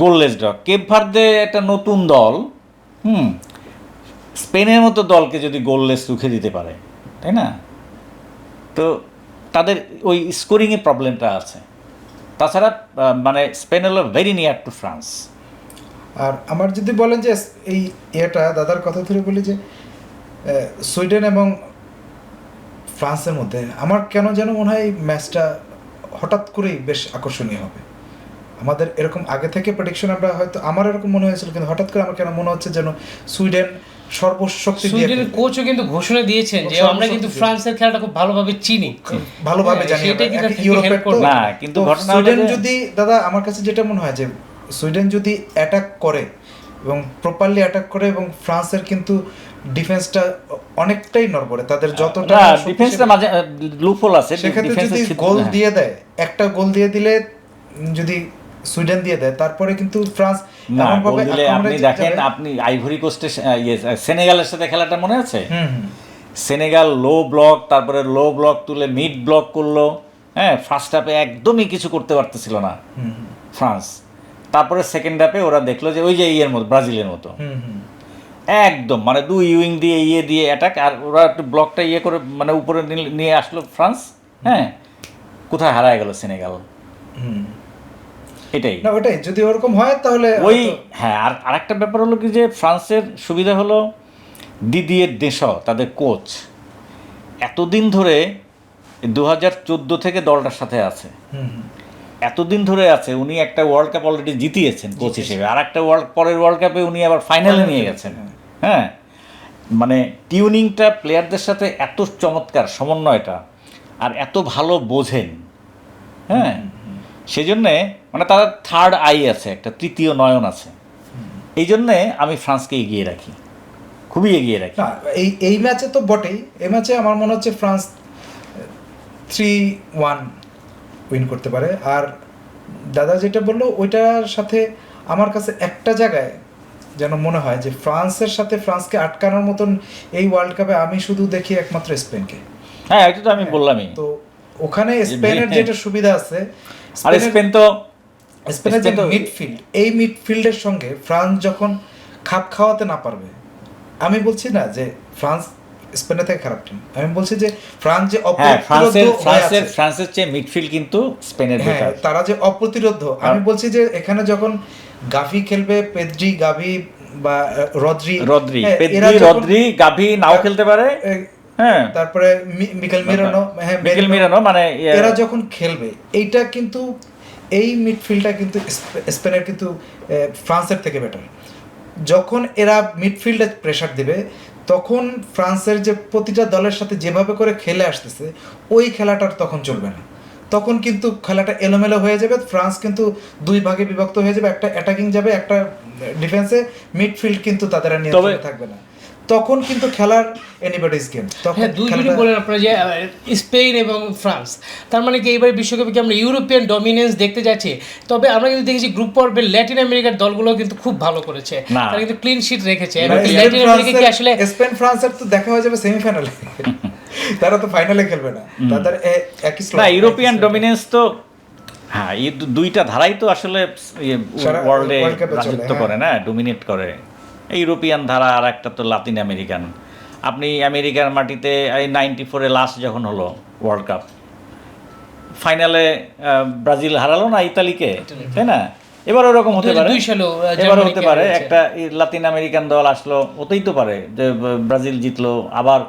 গোললেস ড্র। কেপ ভার্দে একটা নতুন দল, স্পেনের মতো দলকে যদি গোললেস রুখে দিতে পারে, তাই না? তো তাদের ওই স্কোরিংয়ে প্রবলেমটা আছে। তাছাড়া মানে স্পেন হলো ভেরি নিয়ার টু ফ্রান্স। আর আমার যদি বলেন যে এই দাদার কথা ধরে বলি যে সুইডেন এবং ফ্রান্সের মধ্যে আমার কেন যেন মনে হয় এই ম্যাচটা হঠাৎ করেই বেশ আকর্ষণীয় হবে। আমাদের এরকম আগে থেকে প্রেডিকশন আমরা হয়তো, আমার এরকম মনে হয়েছিল, কিন্তু হঠাৎ করে আমার কেন মনে হচ্ছে যেন সুইডেন সর্বশক্তি দিয়ে, সুইডেনের কোচও কিন্তু ঘোষণা দিয়েছেন যে আমরা কিন্তু ফ্রান্সের খেলাটা খুব ভালোভাবে চিনি, ভালোভাবে জানি। ইউরোপের না, কিন্তু সুইডেন যদি দাদা, আমার কাছে যেটা মনে হয় যে সুইডেন যদি অ্যাটাক করে এবং প্রপারলি অ্যাটাক করে, এবং ফ্রান্সের কিন্তু ডিফেন্সটা অনেকটাই নড়বড়ে, তাদের যতটা ডিফেন্সটা মাঝে লুপহোল আছে, সেক্ষেত্রে যদি গোল দিয়ে দেয়, একটা গোল দিয়ে দিলে যদি সুইডেন দিয়ে দেয়, তারপরে কিন্তু ফ্রান্স এমনভাবে আপনি দেখেন, আপনি আইভরি কোস্টে সেনেগালের সাথে খেলাটা মনে আছে? সেনেগাল লো ব্লক, তারপরে লো ব্লক তুলে মিড ব্লক করলো, হ্যাঁ, ফার্স্ট হাফে একদমই কিছু করতে পারতেছিল না ফ্রান্স। তারপরে সেকেন্ড হাফে ওরা দেখলো যে ওই যে ইয়ের মতো, ব্রাজিলের মতো একদম মানে দুই উইং দিয়ে দিয়ে অ্যাটাক, আর ওরা একটু ব্লকটা করে মানে উপরে নিয়ে আসলো ফ্রান্স। হ্যাঁ, কোথায় হারায় গেল সেনেগাল। এটাই না, ওটাই যদি ওরকম হয় তাহলে ওই হ্যাঁ। আর আরেকটা ব্যাপার হলো কি যে ফ্রান্সের সুবিধা হলো দিদিয়ের দেশও, তাদের কোচ এতদিন ধরে 2014 থেকে দলটার সাথে আছে। এতদিন ধরে আছে, উনি একটা ওয়ার্ল্ড কাপ অলরেডি জিতিয়েছেন কোচ হিসেবে, আর একটা পরের ওয়ার্ল্ড কাপে উনি আবার ফাইনালে নিয়ে গেছেন। হ্যাঁ, মানে টিউনিংটা প্লেয়ারদের সাথে এত চমৎকার, সমন্বয়টা আর এত ভালো বোঝেন। হ্যাঁ, সেজন্যে মানে তার থার্ড আই আছে, একটা তৃতীয় নয়ন আছে। এই জন্যে আমি ফ্রান্সকে এগিয়ে রাখি, খুবই এগিয়ে রাখি। না, এই ম্যাচে তো বটেই, এই ম্যাচে আমার মনে হচ্ছে ফ্রান্স 3-1 উইন করতে পারে। আর দাদা যেটা বললো ওইটার সাথে আমার কাছে একটা জায়গায় যেন মনে হয় যে ফ্রান্সকে আটকানোর মতন এই ওয়ার্ল্ড কাপে আমি শুধু দেখি একমাত্র স্পেনকে। হ্যাঁ, এটা তো আমি বললামই। তো ওখানে স্পেনের যেটা সুবিধা আছে, আর স্পেনের যে মিডফিল্ড, এই মিডফিল্ডের সঙ্গে ফ্রান্স যখন খাপ খাওয়াতে না পারবে, আমি বলছি না যে ফ্রান্স স্পেনের থেকে খারাপ টিম, আমি বলছি যে ফ্রান্স যে ফ্রান্সের চেয়ে মিডফিল্ড কিন্তু স্পেনের বেটার। তারা যে অপ্রতিরোধ, আমি বলছি যে এখানে যখন গাভি খেলবে, পেদ্রি, গাভি বা রদ্রি গাভি নাও খেলতে পারে, হ্যাঁ, তারপরে মিকেল মিরানো, মানে এরা যখন খেলবে, এইটা কিন্তু এই মিডফিল্ডটা কিন্তু স্পেনের কিন্তু ফ্রান্সের থেকে বেটার। যখন এরা মিডফিল্ডে প্রেসার দিবে, তখন ফ্রান্সের যে প্রতিটা দলের সাথে যেভাবে করে খেলে আসতেছে, ওই খেলাটার তখন চলবে না। তখন কিন্তু খেলাটা এলোমেলো হয়ে যাবে, ফ্রান্স কিন্তু দুই ভাগে বিভক্ত হয়ে যাবে, একটা অ্যাটাকিং যাবে, একটা ডিফেন্সে, মিডফিল্ড কিন্তু তাদের নিয়ন্ত্রণে থাকবে না। তখন কিন্তু খেলার এনিবডিজ গেম। হ্যাঁ, দুইজনই বলেন আপনারা যে স্পেন এবং ফ্রান্স, তার মানে কি এইবার বিশ্বকাপে কি আমরা ইউরোপিয়ান ডমিনেন্স দেখতে যাচ্ছি? তবে আমরা কিন্তু দেখেছি গ্রুপ পর্বে ল্যাটিন আমেরিকার দলগুলো কিন্তু খুব ভালো করেছে, তারা কিন্তু ক্লিন শিট রেখেছে। ল্যাটিন আমেরিকা কি আসলে স্পেন ফ্রান্সের তো দেখা হয়ে যাবে সেমিফাইনালে, তারা তো ফাইনালে খেলবে না, তাদের একই স্লট। না, ইউরোপিয়ান ডমিনেন্স তো হ্যাঁ, এই দুইটা ধারাই তো আসলে ওয়ার্ল্ডে রাজত্ব করে না, ডমিনেট করে। ইউরোপিয়ান ধারা, আর একটা তো লাতিন আমেরিকান। আপনি আমেরিকার মাটিতে এই 94-এ লাস্ট যখন হলো ওয়ার্ল্ড কাপ, ফাইনালে ব্রাজিল হারালো না ইতালিকে, তাই না? এবার ওরকম হতে পারে, এবারও হতে পারে, একটা লাতিন আমেরিকান দল আসলো, হতেই তো পারে যে ব্রাজিল জিতলো, আবার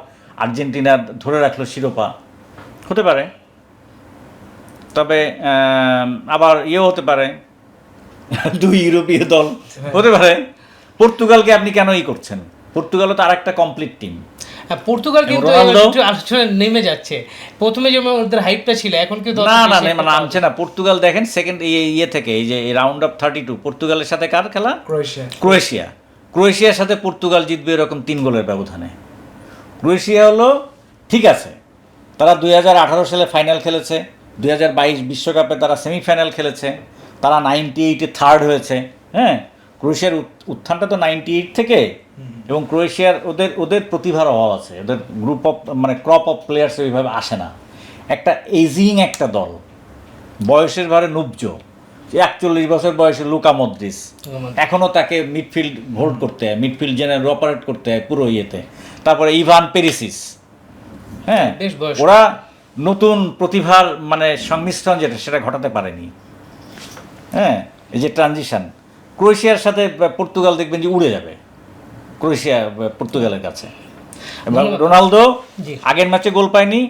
আর্জেন্টিনা ধরে রাখলো শিরোপা, হতে পারে। তবে আবার ইয়েও হতে পারে, দুই ইউরোপীয় দল হতে পারে। পর্তুগালকে আপনি কেনই করছেন? পর্তুগালও তো আরেকটা কমপ্লিট টিম। পর্তুগাল কিন্তু আলোচনা নেমে যাচ্ছে। প্রথমে যেমন ওদের হাইপটা ছিল, এখন কিন্তু না নামছে না। পর্তুগাল দেখেন সেকেন্ড ইয়ে থেকে, এই যে রাউন্ড অফ 32, পর্তুগালের সাথে কার খেলা? ক্রোয়েশিয়ার সাথে পর্তুগাল জিতবে এরকম 3 গোলের ব্যবধানে। ক্রোয়েশিয়া হলো ঠিক আছে, তারা 2018 সালে ফাইনাল খেলেছে, 2022 বিশ্বকাপে তারা সেমিফাইনাল খেলেছে, তারা 98-এ থার্ড হয়েছে। হ্যাঁ, ক্রোয়েশিয়ার উত্থানটা তো 98 থেকে, এবং ক্রোয়েশিয়ার ওদের প্রতিভার অভাব আছে, ওদের গ্রুপ অফ মানে ক্রপ অফ প্লেয়ার্স ওইভাবে আসে না। একটা এজিং একটা দল, বয়সের ভারে নুবজ, 41 বছর বয়সে লুকা মদ্রিচ, এখনও তাকে মিডফিল্ড হোল্ড করতে হয়, মিডফিল্ড জেনারেল অপারেট করতে হয় পুরো ইয়েতে। তারপরে ইভান পেরিসিচ, হ্যাঁ, ওরা নতুন প্রতিভার মানে সংমিশ্রণ যেটা, সেটা ঘটাতে পারেনি। হ্যাঁ, এই যে ট্রানজিশন, ক্রোয়েশিয়ার সাথে পর্তুগাল দেখবেন যে উড়ে যাবে ক্রোয়েশিয়া পর্তুগালের কাছে। এবং রোনালদো আগের ম্যাচে গোল পায়নি,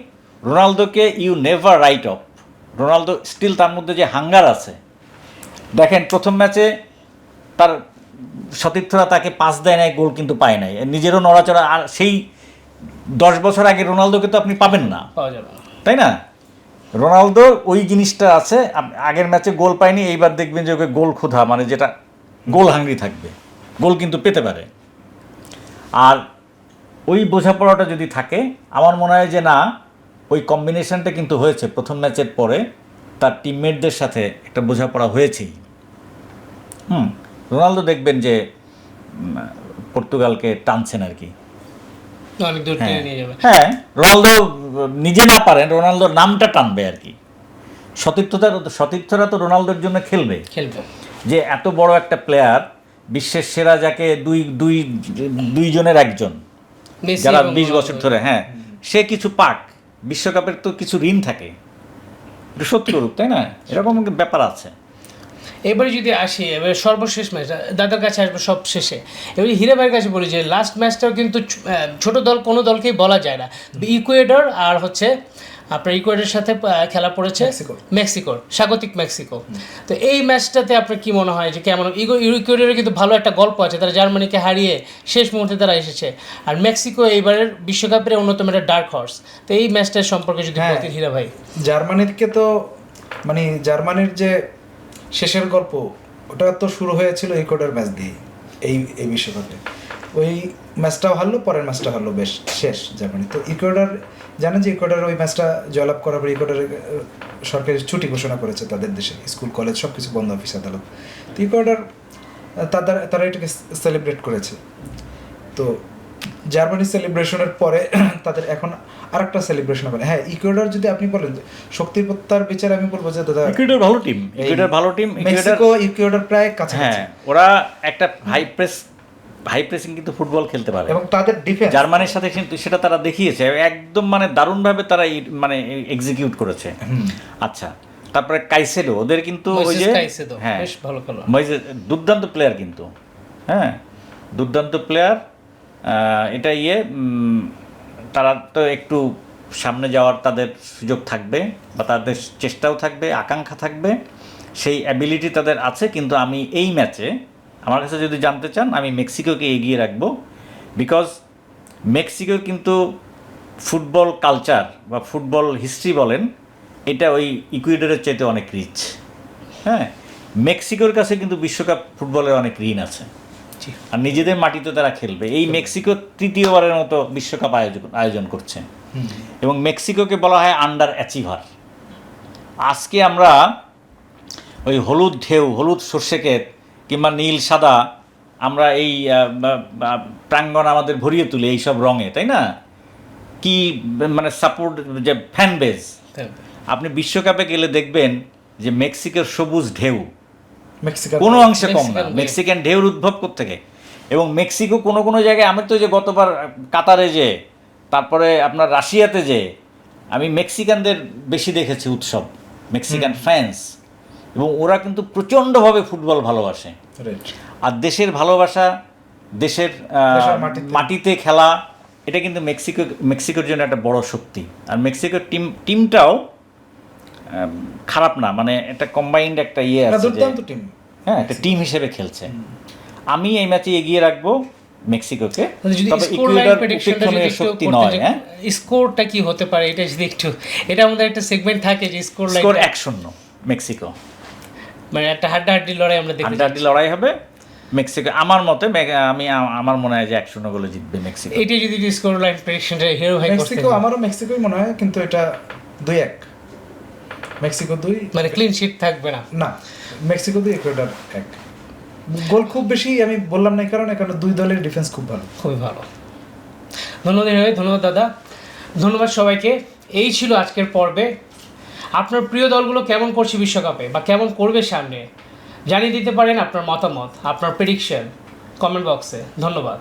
রোনালদোকে you never write off. Ronaldo still, তার মধ্যে যে হাঙ্গার আছে, দেখেন প্রথম ম্যাচে তার সতীর্থরা তাকে পাস দেয় নাই, গোল কিন্তু পায় নাই, নিজেরও নড়াচড়া। আর সেই 10 বছর আগে রোনালদোকে তো আপনি পাবেন না, তাই না? রোনালদো ওই জিনিসটা আছে, আগের ম্যাচে গোল পায়নি, এইবার দেখবেন যে ওকে গোল ক্ষুধা, মানে যেটা গোল হাঙ্গরি থাকবে, গোল কিন্তু পেতে পারে। আর ওই বোঝাপড়াটা যদি থাকে, আমার মনে হয় যে না, ওই কম্বিনেশনটা কিন্তু হয়েছে প্রথম ম্যাচের পরে, তার টিমমেটদের সাথে একটা বোঝাপড়া হয়েছেই। রোনালদো দেখবেন যে পর্তুগালকে টানছেন আর কি, হ্যাঁ। রোনালদো নিজে না পারেন, রোনালদোর নামটা টানবে আর কি। সতীর্থরা তো রোনালদোর জন্য খেলবে, যে এত বড় একটা প্লেয়ার, বিশ্বের সেরা, যাকে দুইজনের একজন, যারা 20 বছর ধরে, হ্যাঁ, সে কিছু পাক, বিশ্বকাপের তো কিছু ঋণ থাকে, সত্যি করুক, তাই না? এরকম ব্যাপার আছে। এবারে যদি আসি, এবারে সর্বশেষ ম্যাচ দাদার কাছে আসবে সব শেষে। এবারে হীরা ভাইয়ের কাছে বলি যে লাস্ট ম্যাচটাও কিন্তু ছোট দল কোনো দলকেই বলা যায় না, ইকুয়েডর আর হচ্ছে আপনার ইকুয়েডরের সাথে খেলা পড়েছে মেক্সিকোর, স্বাগতিক মেক্সিকো। তো এই ম্যাচটাতে আপনার কি মনে হয় যে কেমন? ইকুয়েডরের কিন্তু ভালো একটা গল্প আছে, তারা জার্মানিকে হারিয়ে শেষ মুহূর্তে তারা এসেছে, আর মেক্সিকো এইবারের বিশ্বকাপের অন্যতম একটা ডার্ক হর্স। তো এই ম্যাচটার সম্পর্কে যদি বলতেন হীরা ভাই। জার্মানিকে তো মানে জার্মানির যে শেষের গল্প ওটা তো শুরু হয়েছিল ইকুয়েডর ম্যাচ দিয়ে এই বিশ্বকাপে। ওই ম্যাচটাও হারলো, পরের ম্যাচটা হারলো বেশ শেষ জার্মানি। তো ইকুয়েডর জানেন যে ইকুয়েডর ওই ম্যাচটা জয়লাভ করার পর ইকুয়েডর সরকারি ছুটি ঘোষণা করেছে তাদের দেশে, স্কুল কলেজ সব কিছু বন্ধ, অফিস আদালত। তো ইকুয়েডর তারা এটাকে সেলিব্রেট করেছে। তো জার্মানি সেলিব্রেশনের পরে তাদের এখন আরেকটা সেলিব্রেশন হবে। হ্যাঁ, ইকুয়েডর যদি আপনি বলেন শক্তির পত্তার বিচারে আমি বলবো যে দাদা ইকুয়েডর ভালো টিম, ইকুয়েডর ভালো টিম। মেক্সিকো ইকুয়েডর প্রায় কাছাকাছি। হ্যাঁ, ওরা একটা হাই প্রেসিং কিন্তু ফুটবল খেলতে পারে, এবং তাদের ডিফেন্স জার্মানির সাথে কিন্তু সেটা তারা দেখিয়েছে একদম, মানে দারুণভাবে তারা মানে এক্সিকিউট করেছে। আচ্ছা, তারপরে কাইসেডো, ওদের কিন্তু ওই যে হ্যাঁ বেশ ভালো খেলোয়াড়, দুর্দান্ত প্লেয়ার কিন্তু, হ্যাঁ দুর্দান্ত প্লেয়ার। এটা তারা তো একটু সামনে যাওয়ার তাদের সুযোগ থাকবে, বা তাদের চেষ্টাও থাকবে, আকাঙ্ক্ষা থাকবে, সেই অ্যাবিলিটি তাদের আছে। কিন্তু আমি এই ম্যাচে আমার কাছে যদি জানতে চান, আমি মেক্সিকোকে এগিয়ে রাখবো। বিকজ মেক্সিকোর কিন্তু ফুটবল কালচার বা ফুটবল হিস্ট্রি বলেন, এটা ওই ইকুয়েডরের চাইতে অনেক রিচ। হ্যাঁ, মেক্সিকোর কাছে কিন্তু বিশ্বকাপ ফুটবলের অনেক ঋণ আছে, আর নিজেদের মাটিতে তারা খেলবে। এই মেক্সিকো তৃতীয়বারের মতো বিশ্বকাপ আয়োজন করছে, এবং মেক্সিকোকে বলা হয় আন্ডার অ্যাচিভার। আজকে আমরা ওই হলুদ ঢেউ, হলুদ সর্ষে ক্ষেত কিংবা নীল সাদা, আমরা এই প্রাঙ্গণ আমাদের ভরিয়ে তুলি এইসব রঙে, তাই না? কি মানে সাপোর্ট, যে ফ্যান বেজ। আপনি বিশ্বকাপে গেলে দেখবেন যে মেক্সিকোর সবুজ ঢেউ কোনো অংশে কম না। মেক্সিকান ঢেউর উদ্ভব থেকে, এবং মেক্সিকো কোনো কোনো জায়গায়, আমি তো যে গতবার কাতারে যে, তারপরে আপনার রাশিয়াতে যে, আমি মেক্সিকানদের বেশি দেখেছি উৎসব, মেক্সিকান ফ্যান্স, এবং ওরা কিন্তু প্রচণ্ডভাবে ফুটবল ভালোবাসে। আর দেশের ভালোবাসা, দেশের মাটিতে খেলা, এটা কিন্তু মেক্সিকোর জন্য একটা বড় শক্তি। আর মেক্সিকোর টিমটাও খারাপ না, মানে একটা কম্বাইন্ড একটা আছে, হ্যাঁ একটা টিম হিসেবে খেলছে। আমি এই ম্যাচে এগিয়ে রাখবো মেক্সিকোকে, তবে ইকুয়েডর উপেক্ষণীয় শক্তি নয়। হ্যাঁ, স্কোরটা কি হতে পারে এটা যদি একটু, এটা আমাদের একটা সেগমেন্ট থাকে যে স্কোর 1-0 মেক্সিকো, মানে একটা হাড্ডাহাড্ডি লড়াই আমরা দেখব, হাড্ডাহাড্ডি লড়াই হবে মেক্সিকো। আমার মতে আমার মনে হয় যে 1-0 গোলে জিতবে মেক্সিকো। এটা যদি স্কোর লাইন প্রেডিকশনটা হিরো ভাই করতে, মেক্সিকো, আমারও মেক্সিকোই মনে হয়, কিন্তু এটা 2-1 মেক্সিকো 2, মানে ক্লিন শিট থাকবে না। না, মেক্সিকো 2 ইকুয়েডর 1। গোল খুব বেশি আমি বললাম না, কারণ এখানে দুই দলের ডিফেন্স খুব ভালো, খুবই ভালো। ধন্যবাদ দাদা, ধন্যবাদ সবাইকে। এই ছিল আজকের পর্বে। আপনার প্রিয় দলগুলো কেমন করছে বিশ্বকাপে, বা কেমন করবে সামনে, জানিয়ে দিতে পারেন আপনার মতামত, আপনার প্রেডিকশন কমেন্ট বক্সে। ধন্যবাদ।